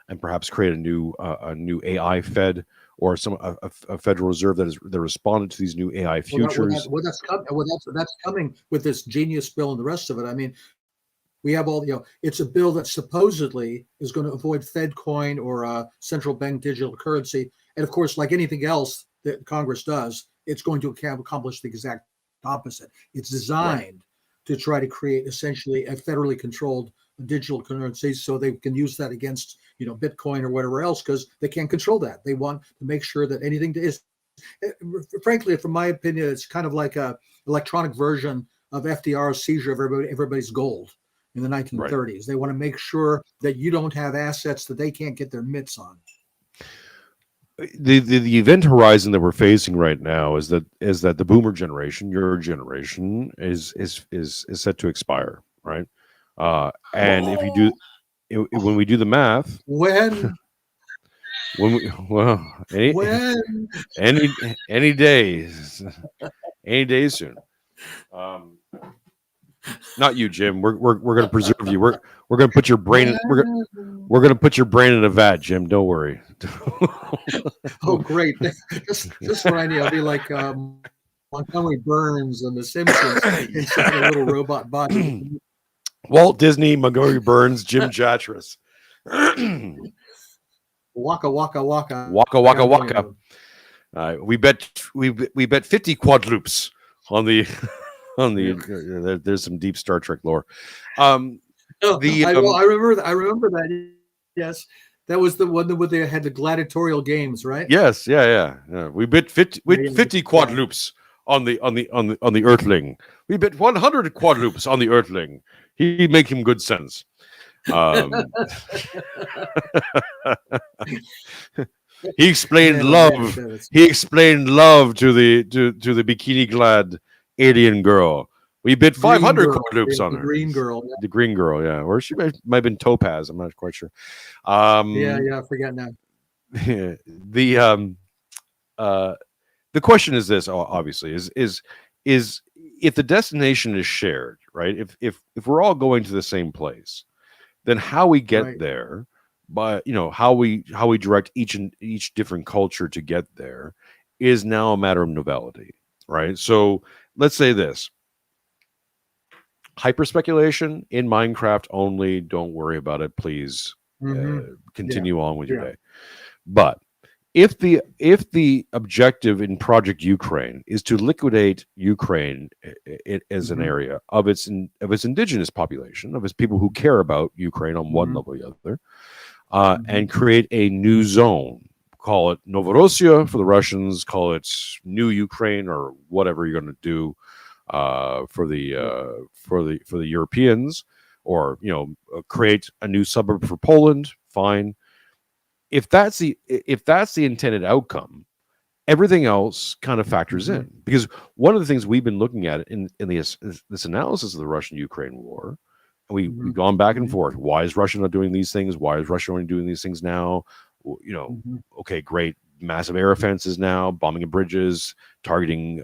and perhaps create a new AI Fed, or a Federal Reserve that responded to these new AI futures. That's coming with this genius bill and the rest of it. I mean, we have all, it's a bill that supposedly is going to avoid Fed coin or central bank digital currency. And of course, like anything else that Congress does, it's going to accomplish the exact opposite. It's designed to try to create essentially a federally controlled digital currency, so they can use that against Bitcoin or whatever else, because they can't control that. They want to make sure that anything is, frankly, from my opinion, it's kind of like a electronic version of FDR's seizure of everybody's gold in the 1930s. Right. They want to make sure that you don't have assets that they can't get their mitts on. the event horizon that we're facing right now is that the boomer generation, your generation, is set to expire, right? And if you do, when we do the math, When when we, well, when any any days, any days soon. Um, Not you, Jim. We're going to preserve you. We're going to put your brain. We're going to put your brain in a vat, Jim. Don't worry. Oh, great! Just what I need. I'll be like Montgomery Burns and The Simpsons inside a little robot body. Walt Disney, Montgomery Burns, Jim Jatras. Waka waka waka. Waka waka waka. We bet 50 quadruples on the on the. There's some deep Star Trek lore. I remember that. Yes, that was the one where they had the gladiatorial games, right? Yes, yeah. We bet 50 quadruples on the Earthling. We bet 100 quadruples on the Earthling. He make him good sense. He explained love. He explained love to the bikini clad alien girl. We bid 500 quadruples on her. The green girl, yeah. Or she might have been Topaz. I'm not quite sure. Yeah, I forget now. The question is this, obviously, is if the destination is shared, right? If we're all going to the same place, then how we get there, but how we direct each different culture to get there is now a matter of novelty, right? So let's say this. Hyper speculation in Minecraft only. Don't worry about it, please. Continue on with your day. But if the objective in Project Ukraine is to liquidate Ukraine as an area of its indigenous population, of its people who care about Ukraine on one level or the other, and create a new zone, call it Novorossiya for the Russians, call it New Ukraine or whatever you're going to do for the Europeans, or create a new suburb for Poland. Fine. If that's the intended outcome, everything else kind of factors in, because one of the things we've been looking at in this analysis of the Russian-Ukraine war, and we've gone back and forth. Why is Russia not doing these things? Why is Russia only doing these things now? Okay, great. Massive air offenses now, bombing of bridges, targeting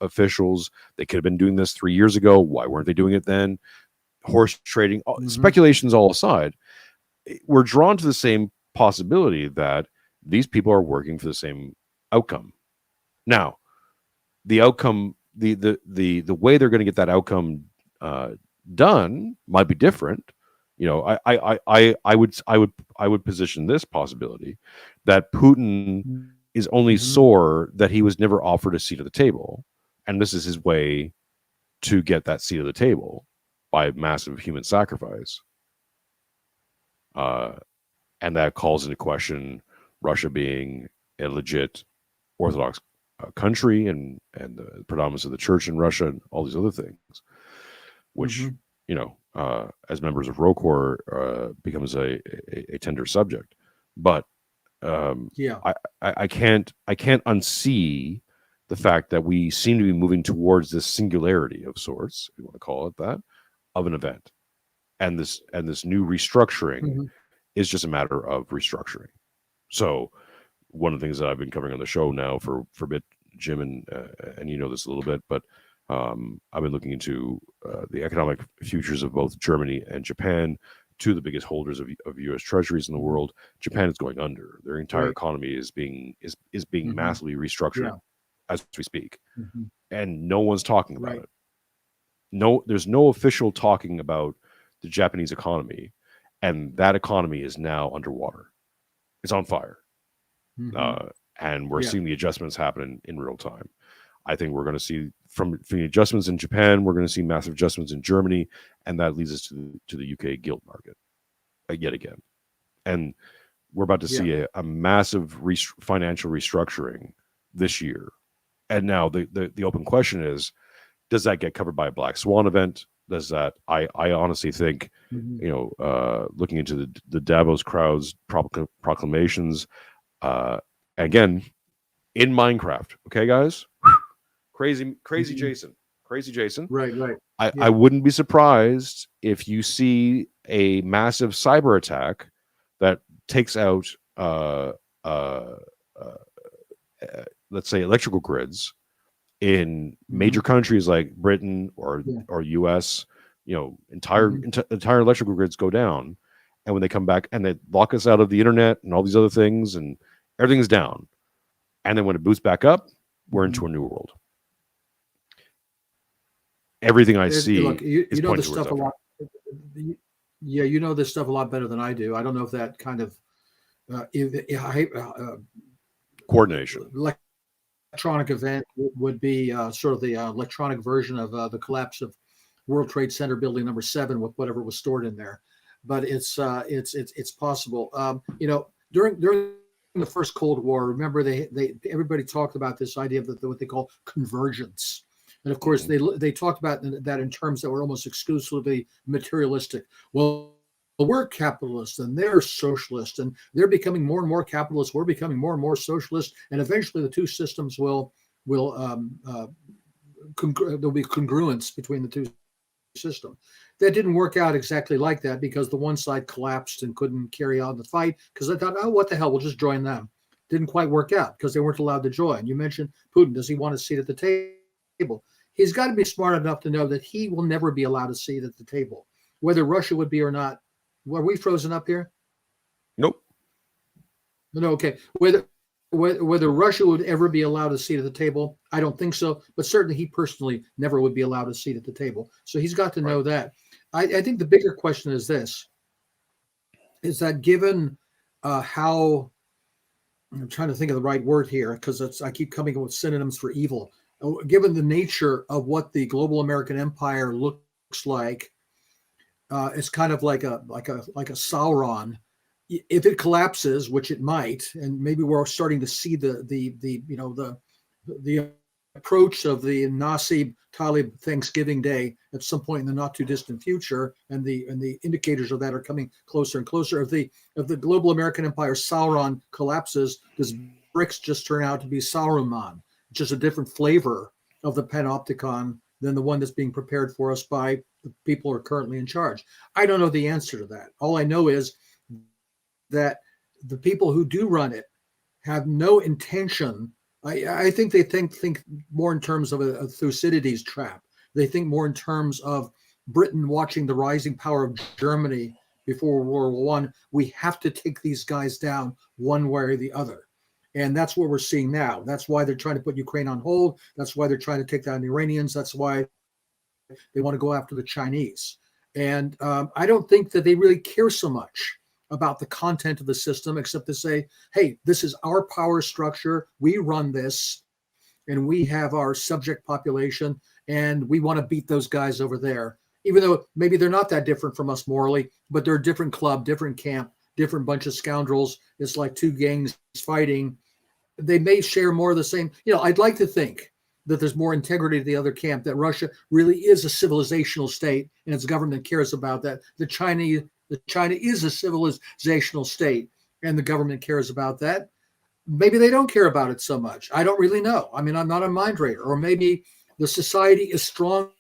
officials. They could have been doing this 3 years ago. Why weren't they doing it then? Horse trading, speculations all aside, we're drawn to the same possibility that these people are working for the same outcome. Now, the outcome, the way they're going to get that outcome done might be different. I would position this possibility that Putin is only sore that he was never offered a seat at the table, and this is his way to get that seat at the table by massive human sacrifice. And that calls into question Russia being a legit Orthodox country and the predominance of the church in Russia and all these other things, which as members of ROKOR becomes a tender subject. But I can't unsee the fact that we seem to be moving towards this singularity of sorts, if you want to call it that, of an event, and this new restructuring is just a matter of restructuring. So one of the things that I've been covering on the show now for a bit, Jim, and you know this a little bit, but I've been looking into the economic futures of both Germany and Japan, two of the biggest holders of U.S. treasuries in the world. Japan is going under; their entire economy is being massively restructured as we speak, and no one's talking about it. No, there's no official talking about the Japanese economy, and that economy is now underwater. It's on fire, and we're seeing the adjustments happen in real time. I think we're going to see from the adjustments in Japan, we're going to see massive adjustments in Germany, and that leads us to the UK gilt market yet again. And we're about to see a massive financial restructuring this year. And now the open question is, does that get covered by a black swan event? Does that? I honestly think, looking into the Davos crowd's proclamations, Again, in Minecraft. Okay, guys? Crazy Jason. Crazy Jason. Right. I wouldn't be surprised if you see a massive cyber attack that takes out, let's say, electrical grids in major countries like Britain or US. Entire electrical grids go down, and when they come back and they lock us out of the internet and all these other things, and everything's down, and then when it boots back up, we're into a new world. Everything I see Look, you is know pointing this stuff a towards lot. Yeah, you know this stuff a lot better than I do. I don't know if that kind of coordination. Electronic event would be sort of the electronic version of the collapse of World Trade Center building number 7 with whatever was stored in there. But it's possible. During the first Cold War, remember everybody talked about this idea of what they call convergence. And of course, they talked about that in terms that were almost exclusively materialistic. Well, we're capitalists and they're socialist, and they're becoming more and more capitalist. We're becoming more and more socialist, and eventually the two systems there'll be congruence between the two systems. That didn't work out exactly like that because the one side collapsed and couldn't carry on the fight because they thought, oh, what the hell, we'll just join them. Didn't quite work out because they weren't allowed to join. You mentioned Putin. Does he want a seat at the table? He's got to be smart enough to know that he will never be allowed a seat at the table, whether Russia would be or not. Are we frozen up here? Nope. No, okay. Whether Russia would ever be allowed a seat at the table, I don't think so. But certainly he personally never would be allowed a seat at the table. So he's got to know that. I think the bigger question is this, is that given how, I'm trying to think of the right word here because I keep coming up with synonyms for evil. Given the nature of what the global American empire looks like, it's kind of like a Sauron. If it collapses, which it might, and maybe we're starting to see the approach of the Nasib Talib Thanksgiving Day at some point in the not too distant future, and the indicators of that are coming closer and closer. If the global American empire Sauron collapses, does BRICS just turn out to be Saruman? Just a different flavor of the panopticon than the one that's being prepared for us by the people who are currently in charge. I don't know the answer to that. All I know is that the people who do run it have no intention. I think they think more in terms of a Thucydides trap. They think more in terms of Britain watching the rising power of Germany before World War I. We have to take these guys down one way or the other. And that's what we're seeing now. That's why they're trying to put Ukraine on hold. That's why they're trying to take down the Iranians. That's why they want to go after the Chinese. And I don't think that they really care so much about the content of the system, except to say, hey, this is our power structure. We run this, and we have our subject population, and we want to beat those guys over there. Even though maybe they're not that different from us morally, but they're a different club, different camp, different bunch of scoundrels. It's like two gangs fighting. They may share more of the same. I'd like to think that there's more integrity to the other camp, that Russia really is a civilizational state and its government cares about that. The China is a civilizational state and the government cares about that. Maybe they don't care about it so much. I don't really know. I mean, I'm not a mind reader. Or maybe the society is stronger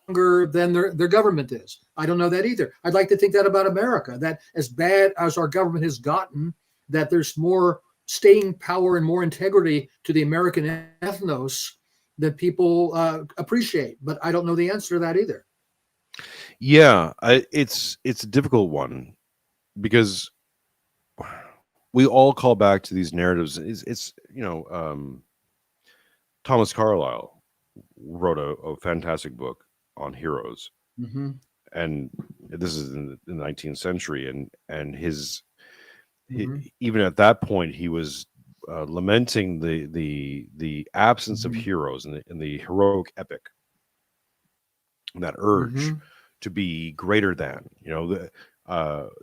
than their government is. I don't know that either. I'd like to think that about America, that as bad as our government has gotten, that there's more staying power and more integrity to the American ethnos that people appreciate. But I don't know the answer to that either. Yeah, it's a difficult one because we all call back to these narratives. It's Thomas Carlyle wrote a fantastic book on heroes, and this is in the 19th century, and his even at that point he was lamenting the absence of heroes in the heroic epic, and that urge to be greater than,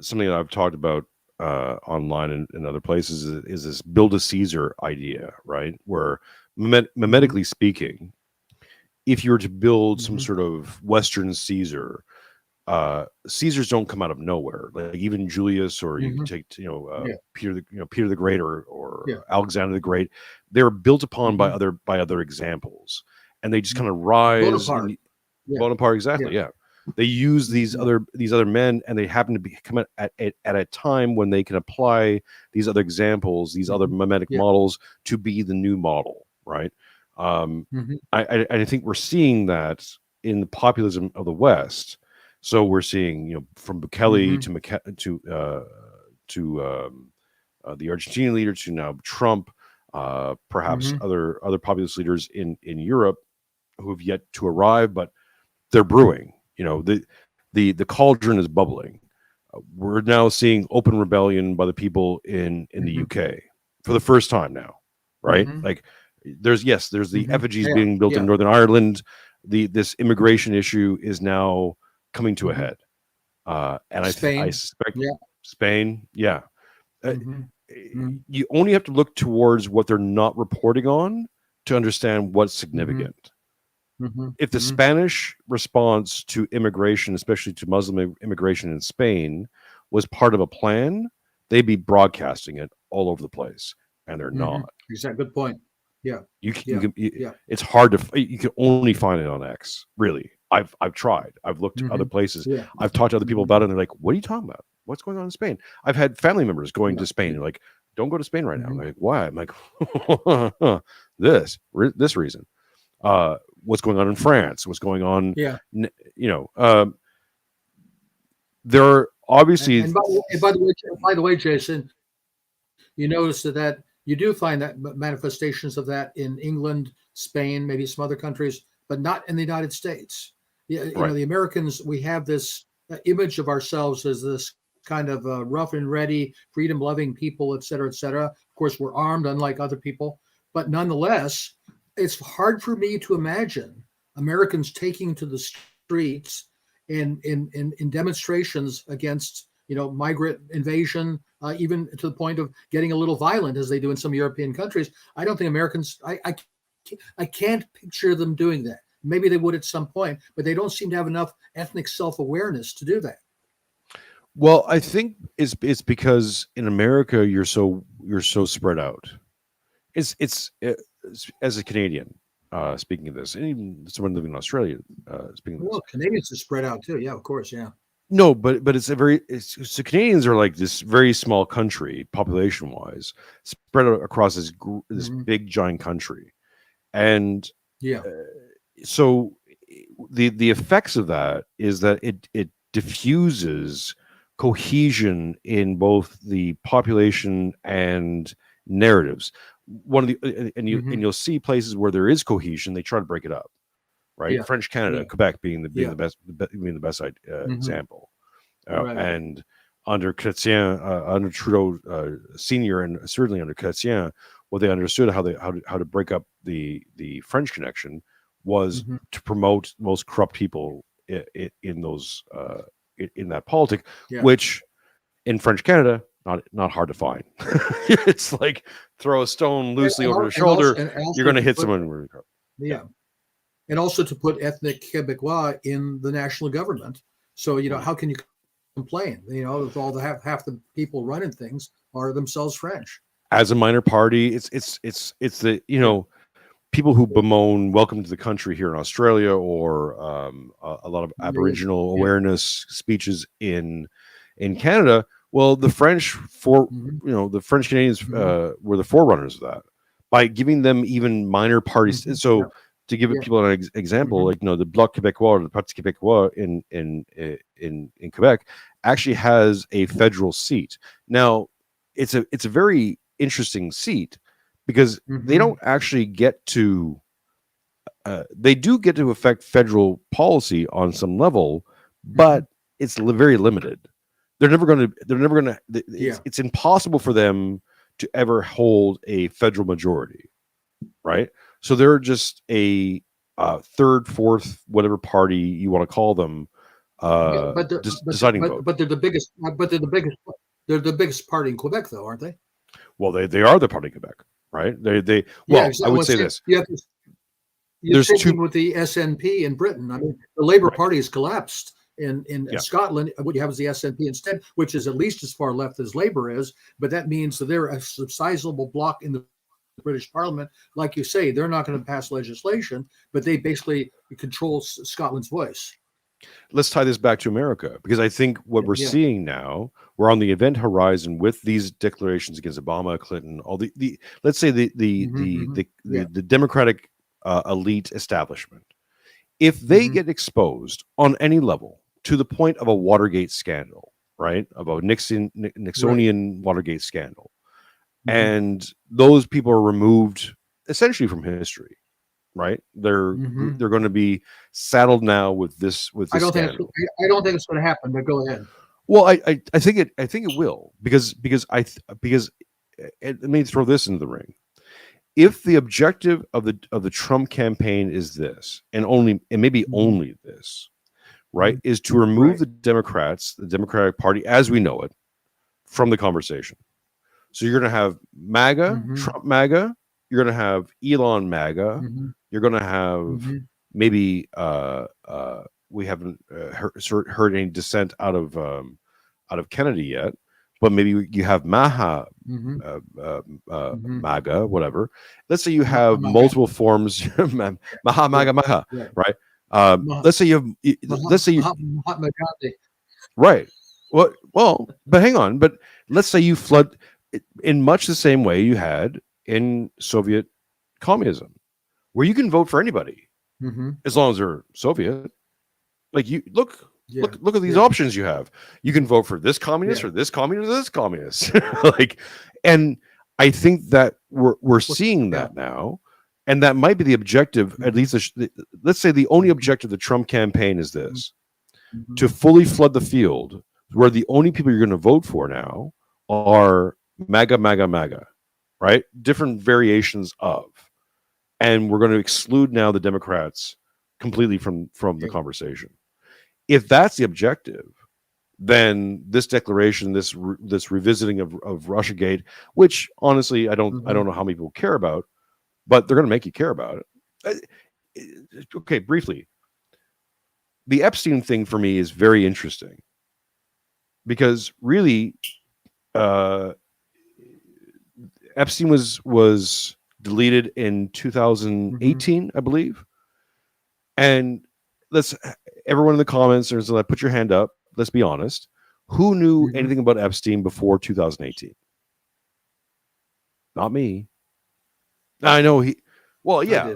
something that I've talked about online and other places is this build a Caesar idea, right? Where mimetically speaking, if you were to build some sort of Western Caesar, Caesars don't come out of nowhere. Like even Julius, or you Mhm. take Yeah. Peter the Great, or Yeah. Alexander the Great. They're built upon by Mhm. other examples, and they just Mhm. kind of rise. Bonaparte. Yeah. Bonaparte, exactly. Yeah. Yeah, they use Yeah. these other men, and they happen to be come at a time when they can apply these other examples, these other Mhm. mimetic Yeah. models, to be the new model, right? Mhm. I think we're seeing that in the populism of the West. So we're seeing, from Bukele Mhm. to the Argentinian leader, to now Trump, perhaps Mhm. other populist leaders in Europe who have yet to arrive, but they're brewing. The cauldron is bubbling. We're now seeing open rebellion by the people in the Mhm. UK for the first time now, right? Mhm. Like there's the Mhm. effigies Yeah. being built in Yeah. Northern Ireland. This immigration issue is now coming to a Mhm. head, and I Spain. suspect Yeah. Spain, yeah. Uh, Mhm. Mhm. you only have to look towards what they're not reporting on to understand what's Mhm. significant. Mhm. If the Mhm. Spanish response to immigration, especially to Muslim immigration in Spain, was part of a plan, they'd be broadcasting it all over the place, and they're Mhm. not. Exactly. Good point. Yeah. You Yeah. can, Yeah. it's hard to, you can only find it on X. Really, I've tried. I've looked other Mhm. places. Yeah. I've talked to other people Mhm. about it, and they're like, "What are you talking about? What's going on in Spain?" I've had family members going Yeah. to Spain. Yeah. They're like, "Don't go to Spain right now." I'm Mhm. like, "Why?" I'm like, this reason. What's going on in France? What's going on? Yeah. n- You know, um, there are obviously, And by the way, Jason, you notice that you do find that manifestations of that in England, Spain, maybe some other countries, but not in the United States. Yeah, right. the Americans, we have this image of ourselves as this kind of rough and ready, freedom-loving people, et cetera, et cetera. Of course, we're armed, unlike other people, but nonetheless, it's hard for me to imagine Americans taking to the streets in demonstrations against migrant invasion, even to the point of getting a little violent as they do in some European countries. I don't think Americans. I can't picture them doing that. Maybe they would at some point, but they don't seem to have enough ethnic self-awareness to do that. Well, I think it's because in America you're so spread out. As a Canadian, speaking of this, and even someone living in Australia, speaking of this. Well, Canadians are spread out too. Yeah, of course. Yeah. No, but so Canadians are like this very small country population wise, spread out across this Hmm. big giant country, and Yeah. uh, so the effects of that is that it diffuses cohesion in both the population and narratives. One of the Hmm. and you'll see places where there is cohesion, they try to break it up, right? Yeah. French Canada, Yeah. Quebec Yeah. being the best Hmm. example. Right. And under Chrétien, under Trudeau Senior, and certainly under Chrétien, what they understood how to break up the French connection was Hmm. to promote most corrupt people in those in that politic, Yeah. which in French Canada not hard to find. It's like throw a stone And, loosely and, over al- the and also shoulder, and you're also going to to hit put someone. Yeah, yeah, and also to put ethnic Quebecois in the national government. So mm. how can you complain? If all the half the people running things are themselves French. As a minor party, it's the Yeah. people who bemoan "Welcome to the country" here in Australia, or a lot of Yeah. Aboriginal Yeah. awareness speeches in Canada. Well, the French for Hmm. the French Canadians Hmm. were the forerunners of that by giving them even minor parties. Hmm. Yeah. So to give it Yeah. people an example, Hmm. like the Bloc Québécois or the Parti Québécois in Quebec actually has a federal seat. Now, it's a very interesting seat because they Hmm. don't actually get to they do get to affect federal policy on some level, Hmm. but it's very limited. They're never going to Yeah. it's impossible for them to ever hold a federal majority, right? So they're just a third, fourth, whatever party you want to call them, Yeah. But they're deciding vote. but they're the biggest. But they're the biggest. They're the biggest party in Quebec, though, aren't they? Well, they are the party of Quebec, right? They Yeah. well, I Exactly. would Well, say same, this: you have the there's same two, thing with the SNP in Britain. I mean, the Labour right? Party has collapsed In Yeah. Scotland, what you have is the SNP instead, which is at least as far left as Labour is, but that means that they're a sizable bloc in the British Parliament. Like you say, they're not going to pass legislation, but they basically control Scotland's voice. Let's tie this back to America, because I think what we're Yeah. seeing now, we're on the event horizon with these declarations against Obama, Clinton, all the let's say the Democratic elite establishment. If they get exposed on any level to the point of a Watergate scandal, right, of a Nixonian Watergate scandal, and those people are removed essentially from history, right? They're going to be saddled now with this I don't scandal. I don't think it's going to happen, but go ahead. Well, I think it will, because let me throw this into the ring. If the objective of the Trump campaign is this, and maybe only this, right, is to remove the Democrats, the Democratic Party as we know it, from the conversation. So you're going to have MAGA, Trump MAGA, you're going to have Elon MAGA, you're going to have maybe we haven't heard any dissent out of Kennedy yet, but maybe you have MAGA, whatever. Let's say you have multiple forms, MAGA, right? Let's say you Mahatma Gandhi. Right. Well, but hang on. But let's say you flood in much the same way you had in Soviet communism, where you can vote for anybody as long as they're Soviet. Like you look at these options you have. You can vote for this communist or this communist or this communist. And I think that we're seeing that now, and that might be the objective. At least, let's say the only objective of the Trump campaign is this: to fully flood the field, where the only people you're going to vote for now are MAGA, right? Different variations of, and we're going to exclude now the Democrats completely from the conversation. If that's the objective, then this declaration, this revisiting of RussiaGate, which honestly I don't know how many people care about, but they're going to make you care about it. Okay, briefly, the Epstein thing for me is very interesting, because really, Epstein was deleted in 2018, I believe, and everyone in the comments, there's like, put your hand up. Let's be honest. Who knew anything about Epstein before 2018? Not me. I know he. Well, yeah.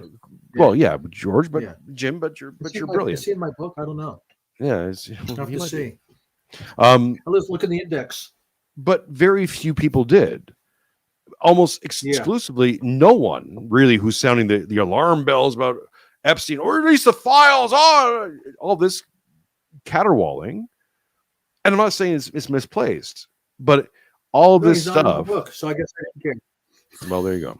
Well, yeah, George, but Jim, but you're brilliant. Is he in my book? I don't know. Yeah, I'll have to see. Let's look in the index. But very few people did. Almost exclusively, no one really who's sounding the alarm bells about Epstein, or release the files, all this caterwauling. And I'm not saying it's misplaced, but all of this stuff. Book, so I guess I don't care. Well, there you go.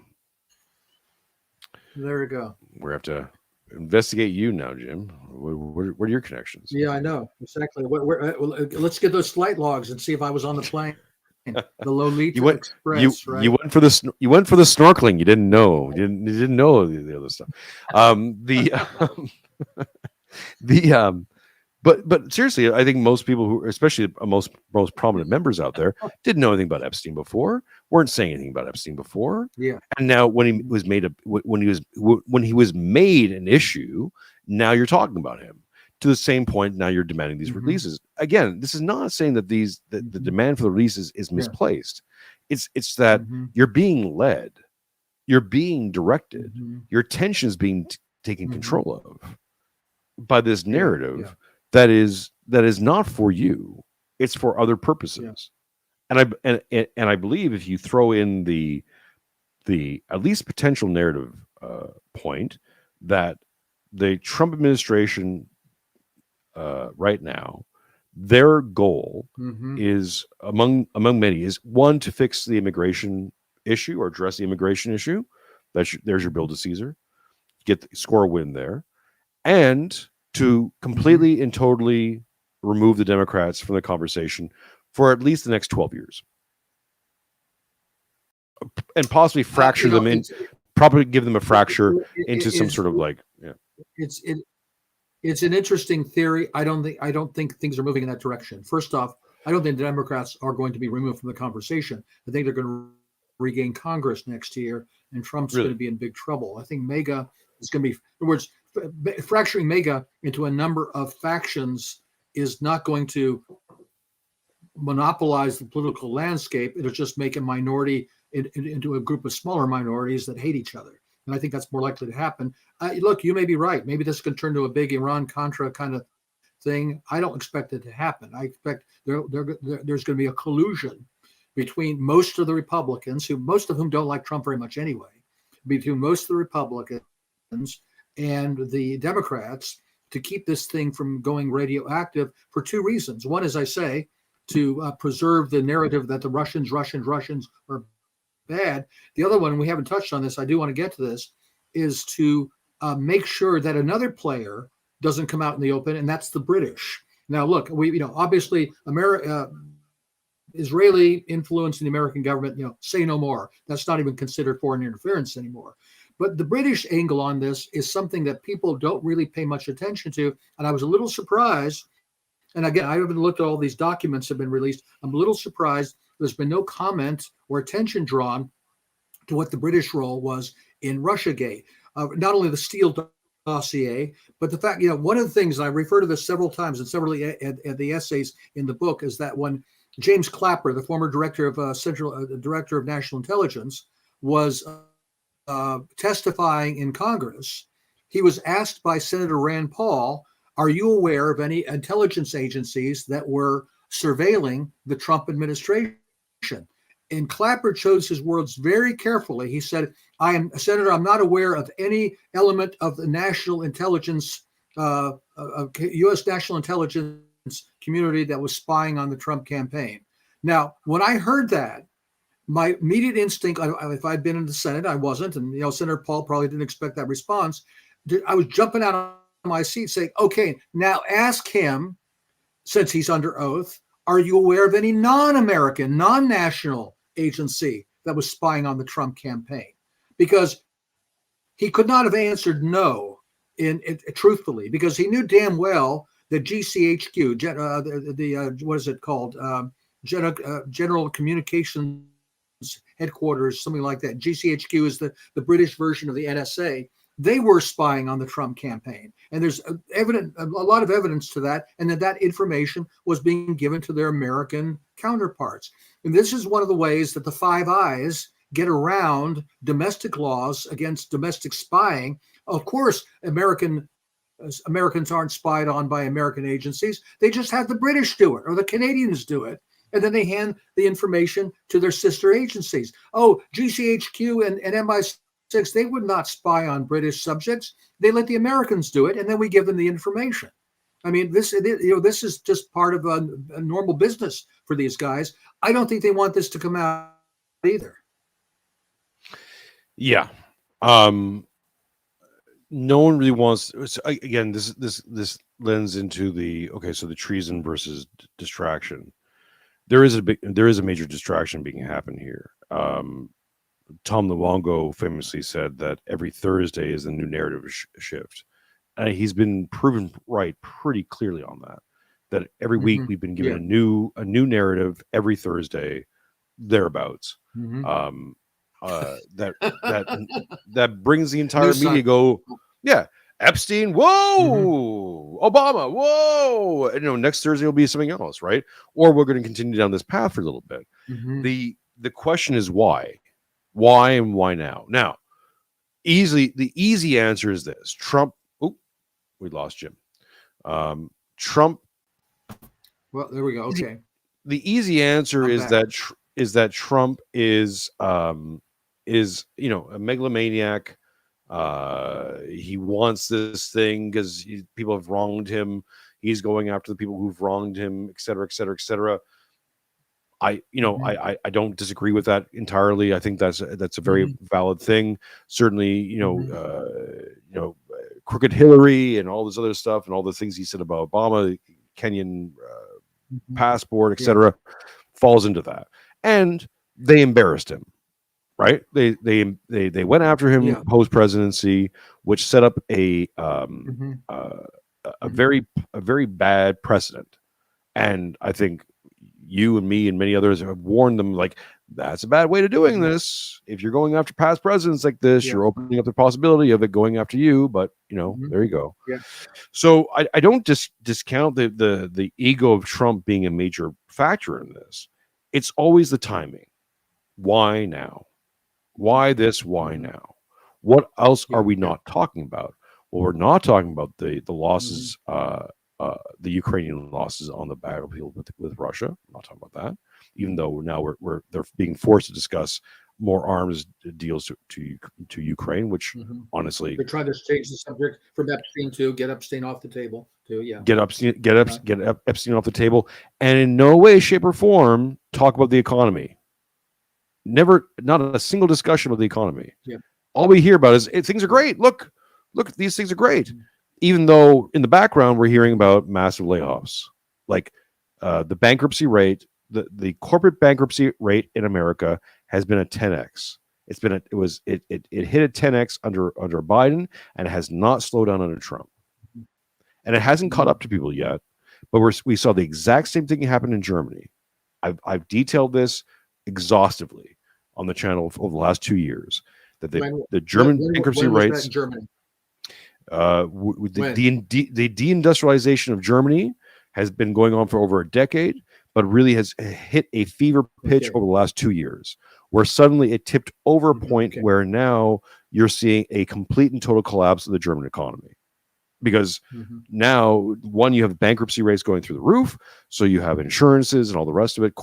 There we go. We have to investigate you now, Jim. What are your connections? Yeah, I know exactly. Let's get those flight logs and see if I was on the plane. The Lolita Express, right? You went for the snorkeling. You didn't know. You didn't know the other stuff. But seriously, I think most people who, especially most prominent members out there, didn't know anything about Epstein before. Weren't saying anything about Epstein before. Yeah. And now when he was made an issue, now you're talking about him. To the same point, now you're demanding these releases. Again, this is not saying that the demand for the releases is misplaced. It's that you're being led, you're being directed, your attention is being taken control of by this narrative that is not for you. It's for other purposes. And I believe if you throw in the at least potential narrative point that the Trump administration right now, their goal is among many is one, to fix the immigration issue or address the immigration issue. There's your bill to Caesar, score a win there, and to completely and totally remove the Democrats from the conversation for at least the next 12 years, and possibly fracture them probably give them a fracture into some sort of like It's an interesting theory. I don't think things are moving in that direction. First off, I don't think the Democrats are going to be removed from the conversation. I think they're going to regain Congress next year, and Trump's going Really? to be in big trouble. I think MAGA is going to be, in other words, fracturing MAGA into a number of factions is not going to monopolize the political landscape. It'll just make a minority into a group of smaller minorities that hate each other. And I think that's more likely to happen. Look, you may be right. Maybe this could turn to a big Iran-Contra kind of thing. I don't expect it to happen. I expect there's going to be a collusion between most of the Republicans, most of whom don't like Trump very much anyway, between most of the Republicans and the Democrats to keep this thing from going radioactive for two reasons. One, as I say, to preserve the narrative that the Russians are bad. The other one, we haven't touched on this, I do want to get to this, is to make sure that another player doesn't come out in the open, and that's the British. Now, look, obviously, Israeli influence in the American government, say no more. That's not even considered foreign interference anymore. But the British angle on this is something that people don't really pay much attention to. And I was a little surprised. And again, I haven't looked at all these documents that have been released. I'm a little surprised there's been no comment or attention drawn to what the British role was in RussiaGate. Not only the Steele dossier, but the fact, one of the things, and I refer to this several times in several of the essays in the book, is that when James Clapper, the former director of Director of National Intelligence, was testifying in Congress, he was asked by Senator Rand Paul, "Are you aware of any intelligence agencies that were surveilling the Trump administration?" And Clapper chose his words very carefully. He said, Senator, I'm not aware of any element of the national intelligence, U.S. national intelligence community that was spying on the Trump campaign. Now, when I heard that, my immediate instinct, if I'd been in the Senate, I wasn't, and Senator Paul probably didn't expect that response. I was jumping out of my seat saying, okay, now ask him, since he's under oath, are you aware of any non-American, non-national agency that was spying on the Trump campaign? Because he could not have answered no truthfully, because he knew damn well that GCHQ, what is it called? General Communications Headquarters, something like that. GCHQ is the British version of the NSA. They were spying on the Trump campaign. And there's a lot of evidence to that, and that information was being given to their American counterparts. And this is one of the ways that the Five Eyes get around domestic laws against domestic spying. Of course, Americans aren't spied on by American agencies. They just have the British do it or the Canadians do it. And then they hand the information to their sister agencies. Oh, GCHQ and MI6, they would not spy on British subjects. They let the Americans do it, and then we give them the information. I mean, this is just part of a normal business for these guys. I don't think they want this to come out either. Yeah. No one really wants. Again, this lends into the treason versus distraction. There is a major distraction being happen here. Tom Luongo famously said that every Thursday is a new narrative shift. He's been proven right pretty clearly on that. That every week we've been given a new narrative every Thursday, thereabouts. That brings the entire media go, yeah, Epstein, whoa, Obama, whoa, and next Thursday will be something else, right? Or we're going to continue down this path for a little bit. The question is why and why now? Now, the easy answer is this: Trump. Oh, we lost Jim. Trump. Well, there we go. Okay. The easy answer is that Trump is a megalomaniac. He wants this thing because people have wronged him. He's going after the people who've wronged him, et cetera, et cetera, et cetera. I don't disagree with that entirely. I think that's a very valid thing. Certainly, crooked Hillary and all this other stuff and all the things he said about Obama, Kenyan passport, etc., falls into that. And they embarrassed him, right? They went after him post presidency, which set up a a very bad precedent. And I think you and me and many others have warned them, like, that's a bad way to doing this. If you're going after past presidents like this, you're opening up the possibility of it going after you. But there you go. Yeah. So I don't discount the ego of Trump being a major factor in this. It's always the timing. Why now? Why this? Why now? What else are we not talking about? Well, we're not talking about the losses, the Ukrainian losses on the battlefield with Russia. I'm not talking about that, even though now they're being forced to discuss more arms deals to Ukraine, which honestly, they're trying to change the subject from Epstein to get Epstein off the table. Get Epstein off the table, and in no way, shape, or form talk about the economy. Never, not a single discussion about the economy. Yeah. All we hear about is things are great. Look, these things are great. Even though in the background we're hearing about massive layoffs, like the bankruptcy rate, the corporate bankruptcy rate in America has been a 10x. It hit a 10x under Biden, and it has not slowed down under Trump, and it hasn't caught up to people yet. But we saw the exact same thing happen in Germany. I've detailed this exhaustively on the channel over the last 2 years that the German bankruptcy rates. Germany? The deindustrialization of Germany has been going on for over a decade, but really has hit a fever pitch over the last 2 years, where suddenly it tipped over a point where now you're seeing a complete and total collapse of the German economy. Because now, one, you have bankruptcy rates going through the roof, so you have insurances and all the rest of it.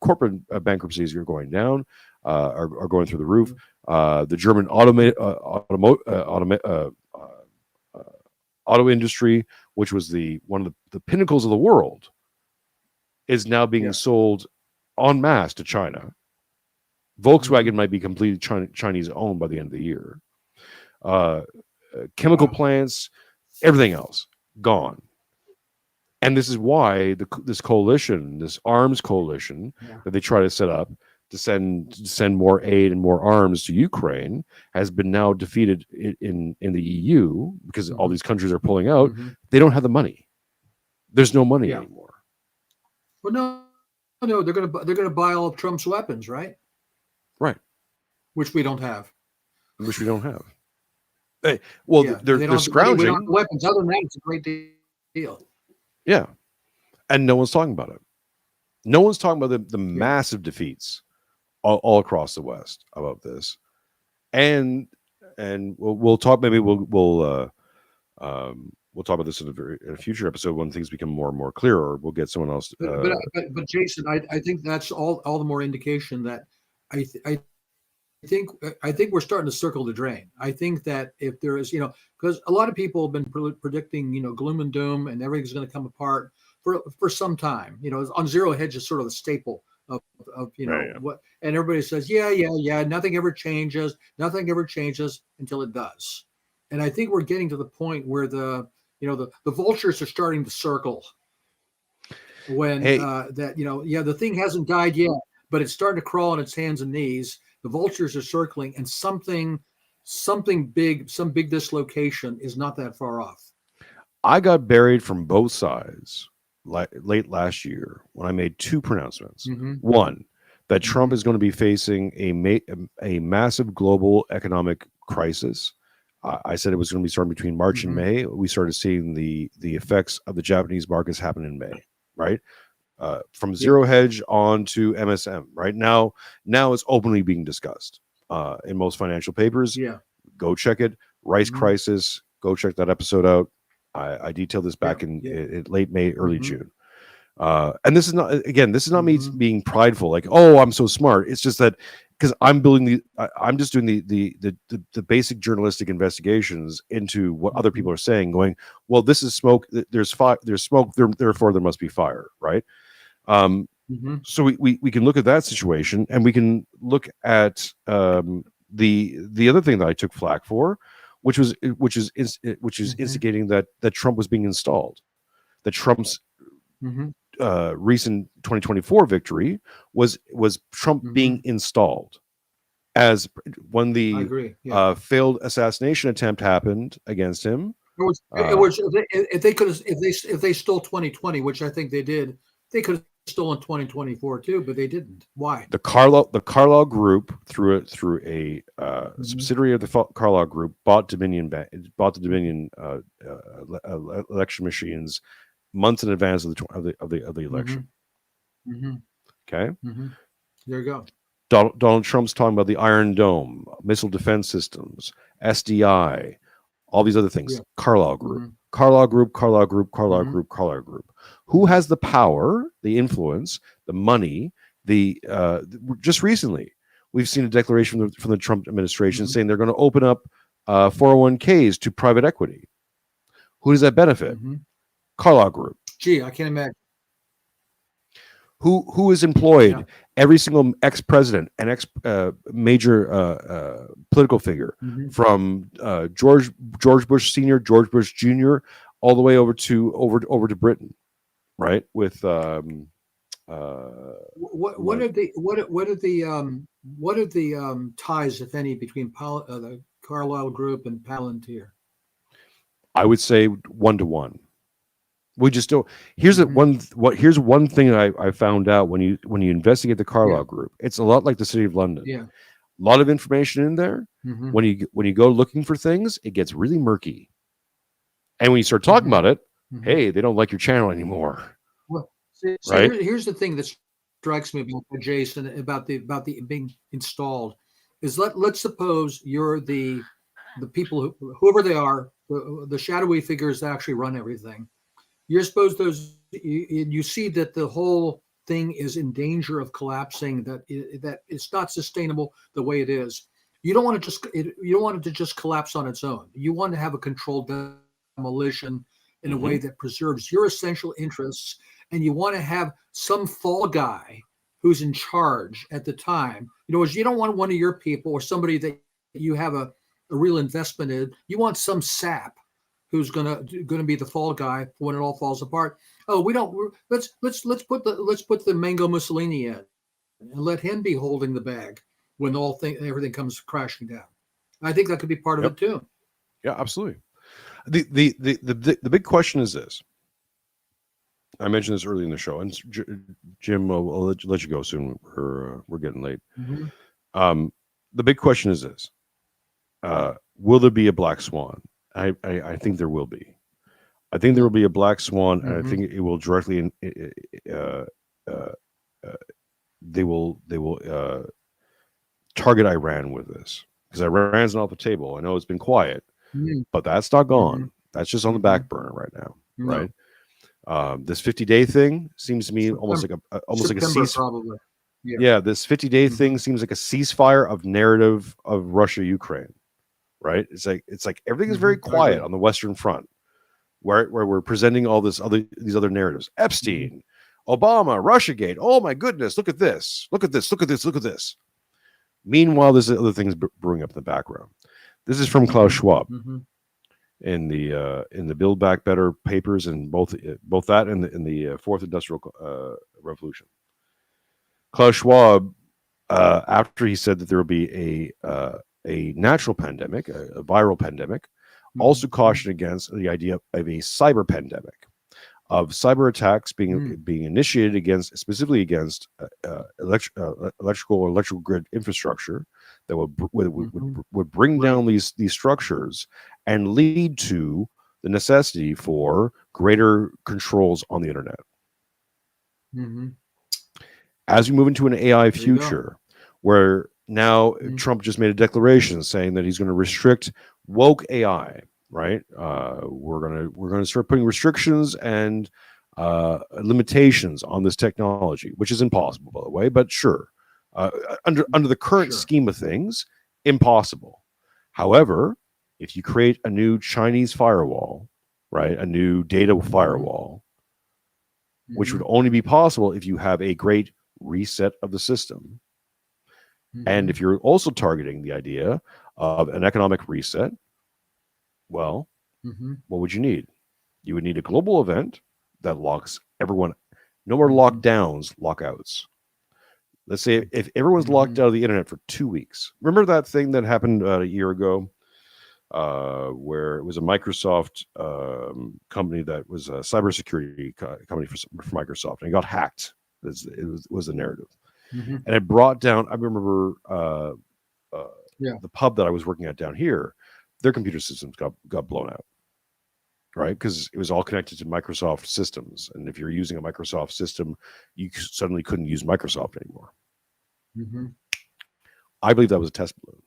Corporate bankruptcies are going down, are going through the roof. The German auto industry, which was one of the pinnacles of the world, is now being sold en masse to China. Volkswagen might be completely Chinese owned by the end of the year. Chemical plants, everything else gone. And this is why this coalition, this arms coalition that they try to set up to send more aid and more arms to Ukraine, has been now defeated in the EU, because all these countries are pulling out. They don't have the money. There's no money anymore. Well, no, they're gonna buy all of Trump's weapons, right? Right. Which we don't have. Hey, well, they're scrounging. We don't have weapons. Other than that, it's a great deal. Yeah, and no one's talking about it. No one's talking about the massive defeats all across the West about this, and we'll talk. Maybe we'll talk about this in a future episode when things become more and more clear, or we'll get someone else. But Jason, I think that's all the more indication that I think we're starting to circle the drain. I think that if there is, because a lot of people have been predicting, gloom and doom, and everything's going to come apart for some time. On zero hedge is sort of the staple of what, and everybody says, nothing ever changes until it does. And I think we're getting to the point where the vultures are starting to circle. When the thing hasn't died yet, but it's starting to crawl on its hands and knees. The vultures are circling, and something big, some big dislocation is not that far off. I got buried from both sides late last year when I made two pronouncements. One, that Trump is going to be facing a massive global economic crisis. I said it was going to be starting between March and May. We started seeing the effects of the Japanese markets happen in May, right? From zero hedge on to MSM. Right now it's openly being discussed in most financial papers. Go check it. Rice crisis. Go check that episode out. I detailed this back in late May, early June. And this is not me being prideful, like, oh, I'm so smart. It's just that because I'm just doing the basic journalistic investigations into what other people are saying, going, well, this is smoke. There's smoke. Therefore, there must be fire, right? So we can look at that situation, and we can look at the other thing that I took flack for, which is instigating that Trump was being installed, that Trump's recent 2024 victory was Trump being installed, as when the failed assassination attempt happened against him. If they stole 2020, which I think they did, they could have stolen 2024 too, but they didn't. Why? The Carlyle Group, through a Mhm. subsidiary of the Carlyle Group, bought the Dominion election machines months in advance of the election. Mm-hmm. Okay, Mm-hmm. There you go. Donald Trump's talking about the Iron Dome, missile defense systems, SDI, all these other things. Yeah. Carlyle Group, Mhm. Carlyle Group, Carlyle Group, Carlyle Mhm. Group, Carlyle Group. Who has the power, the influence, the money? Just recently, we've seen a declaration from the Trump administration saying they're going to open up 401ks to private equity. Who does that benefit? Mm-hmm. Carlyle Group. Gee, I can't imagine. Who has employed every single ex-president and major political figure from George Bush Sr., George Bush Jr., all the way over to Britain, right? With what are the ties, if any, between the Carlyle Group and Palantir? I would say 1-to-1. We just don't. Here's one thing I found out when you investigate the Carlyle Group. It's a lot like the City of London. Yeah, a lot of information in there. When you go looking for things, it gets really murky. And when you start talking about it, hey, they don't like your channel anymore. Well, see, right? Here's the thing that strikes me about Jason about the being installed is let's suppose you're the people whoever they are, the shadowy figures that actually run everything. You're supposed you see that the whole thing is in danger of collapsing, that it's not sustainable the way it is. You don't want it to just collapse on its own. You want to have a controlled demolition in a way that preserves your essential interests, and you want to have some fall guy who's in charge at the time. You don't want one of your people or somebody that you have a real investment in. You want some sap who's gonna be the fall guy when it all falls apart. Oh, let's put the Mango Mussolini in and let him be holding the bag when everything comes crashing down. I think that could be part of it too. Yeah, absolutely. The big question is this. I mentioned this early in the show, and Jim, I'll let you go soon. We're getting late. The big question is this: will there be a black swan? I think there will be. I think there will be a black swan, and I think it will directly. They will target Iran with this, because Iran's not off the table. I know it's been quiet, but that's not gone. That's just on the back burner right now, right? This 50-day thing seems to me almost like a ceasefire. Probably. Yeah, this 50-day thing seems like a ceasefire of narrative of Russia-Ukraine, right? It's like everything is very quiet on the Western Front, where we're presenting all these other narratives. Epstein, Obama, RussiaGate. Oh my goodness, look at this! Look at this! Look at this! Look at this! Meanwhile, there's other things brewing up in the background. This is from Klaus Schwab in the Build Back Better papers, and both that and in the Fourth Industrial Revolution. Klaus Schwab, after he said that there will be a natural pandemic, a viral pandemic, also cautioned against the idea of a cyber pandemic, of cyber attacks being initiated specifically against electrical grid infrastructure that would bring down these structures and lead to the necessity for greater controls on the internet. As we move into an AI future, where now Trump just made a declaration saying that he's going to restrict woke AI, right? We're gonna start putting restrictions and limitations on this technology, which is impossible, by the way. But sure, under the current scheme of things, impossible. However, if you create a new Chinese firewall, right, a new data firewall, which would only be possible if you have a great reset of the system, and if you're also targeting the idea of an economic reset, well, what would you need? You would need a global event that locks everyone. No more lockdowns, lockouts. Let's say if everyone's locked out of the internet for 2 weeks. Remember that thing that happened a year ago where it was a Microsoft company that was a cybersecurity company for Microsoft, and it got hacked. Was the narrative, and it brought down. I remember the pub that I was working at down here. Their computer systems got blown out, right? Because it was all connected to Microsoft systems, and if you're using a Microsoft system, you suddenly couldn't use Microsoft anymore. I believe that was a test balloon.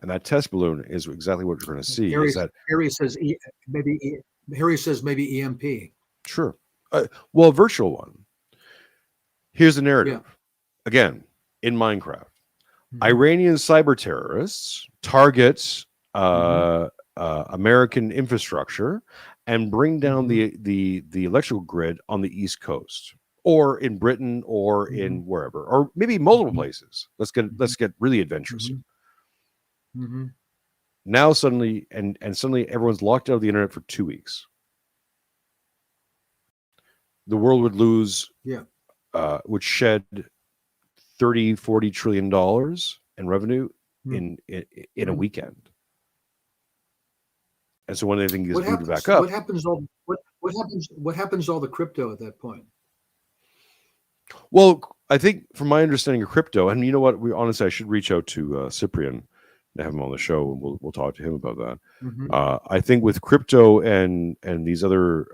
And that test balloon is exactly what you're going to see. Harry says maybe EMP. Sure. Well, a virtual one. Here's the narrative. Again, in Minecraft, Iranian cyber terrorists target American infrastructure and bring down the electrical grid on the East Coast, or in Britain, or in wherever, or maybe multiple places. Let's get really adventurous. Now suddenly everyone's locked out of the internet for 2 weeks. The world would lose, would shed $30-40 trillion in revenue in a weekend. And so when everything gets booted back up, what happens to all the crypto at that point? Well, I think from my understanding of crypto, and you know what, honestly, I should reach out to Cyprian to have him on the show, and we'll talk to him about that. I think with crypto and these other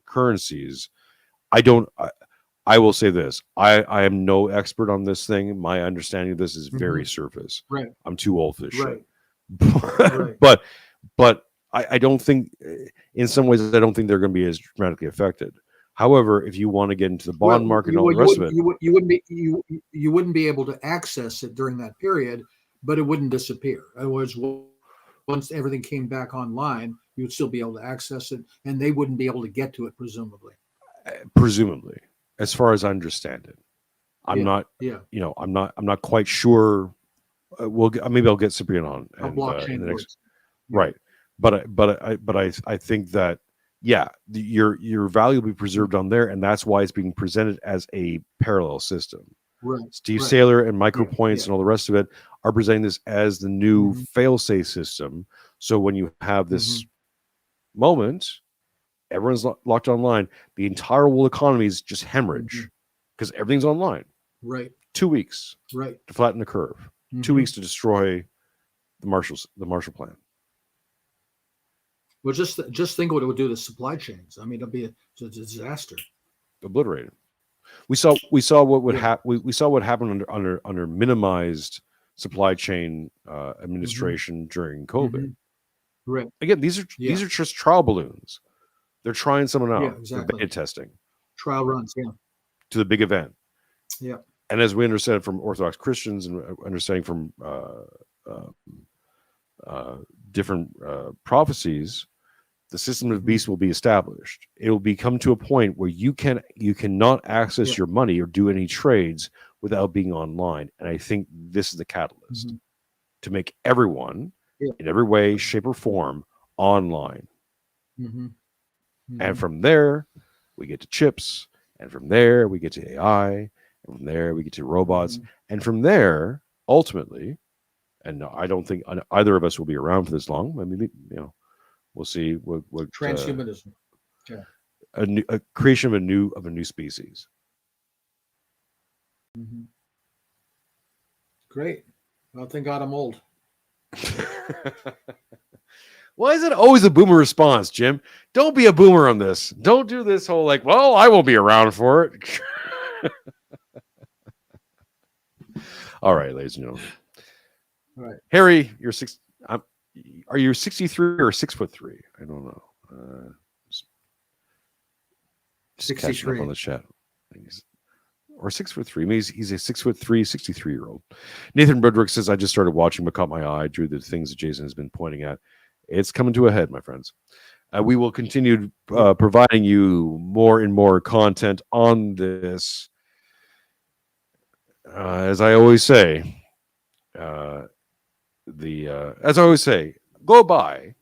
currencies, I will say this: I am no expert on this thing. My understanding of this is very surface. Right. I'm too old for this shit. Right. But I don't think, in some ways, I don't think they're going to be as dramatically affected. However, if you want to get into the bond market and all the rest of it, you wouldn't be able to access it during that period, but it wouldn't disappear. In other words, once everything came back online, you would still be able to access it, and they wouldn't be able to get to it, presumably. Presumably, as far as I understand it, I'm not quite sure. Maybe I'll get Cyprian on and, blockchain in the next, works. Right. But I think that your value will be preserved on there, and that's why it's being presented as a parallel system. Right. Steve Saylor and MicroPoints and all the rest of it are presenting this as the new fail-safe system. So when you have this moment, everyone's locked online, the entire world economy is just hemorrhage because everything's online. Right. 2 weeks. Right. To flatten the curve. 2 weeks to destroy the Marshall Plan. Well, just think what it would do to supply chains. I mean, it'll be a disaster. Obliterated. We saw what would happen. We saw what happened under minimized supply chain administration during COVID. Right. Again, these are just trial balloons. They're trying someone out. Yeah, exactly. They're beta testing. Trial runs. Yeah. To the big event. Yeah. And as we understand from Orthodox Christians and understanding from different prophecies, the system of beasts will be established. It will come to a point where you cannot access your money or do any trades without being online. And I think this is the catalyst to make everyone, in every way, shape, or form, online. And from there, we get to chips. And from there, we get to AI. And from there, we get to robots. And from there, ultimately, and I don't think either of us will be around for this long. I mean, we'll see what transhumanism, a creation of a new species. Great. Well, thank God I'm old. Why is it always a boomer response, Jim? Don't be a boomer on this. Don't do this whole well, I won't be around for it. All right, ladies and gentlemen. All right, Harry, you're six. Are you 63 or 6'3"? I don't know. Just catching up on the chat. Or 6'3". Maybe he's a 6'3", 63-year-old. Nathan Broderick says, I just started watching but caught my eye, drew the things that Jason has been pointing at. It's coming to a head, my friends. We will continue providing you more and more content on this. As I always say, go buy.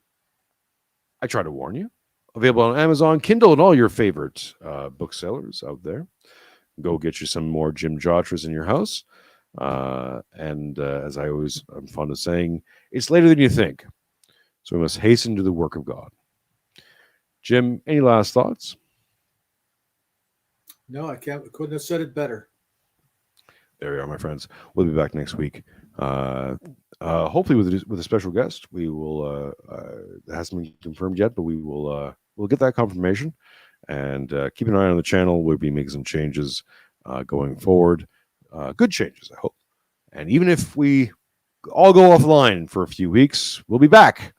I try to warn you. Available on Amazon, Kindle, and all your favorite booksellers out there. Go get you some more Jim Jatras in your house. And as I'm fond of saying, it's later than you think. So we must hasten to the work of God. Jim, any last thoughts? No, couldn't have said it better. There we are, my friends. We'll be back next week. Hopefully with a special guest. We will. It hasn't been confirmed yet, but we'll get that confirmation. And keep an eye on the channel. We'll be making some changes going forward. Good changes, I hope. And even if we all go offline for a few weeks, we'll be back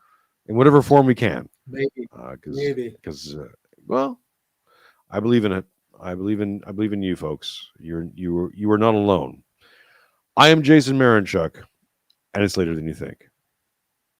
in whatever form we can. Maybe. Because well, I believe in it. I believe in you folks. You are not alone. I am Jason Marinchuk, and it's later than you think.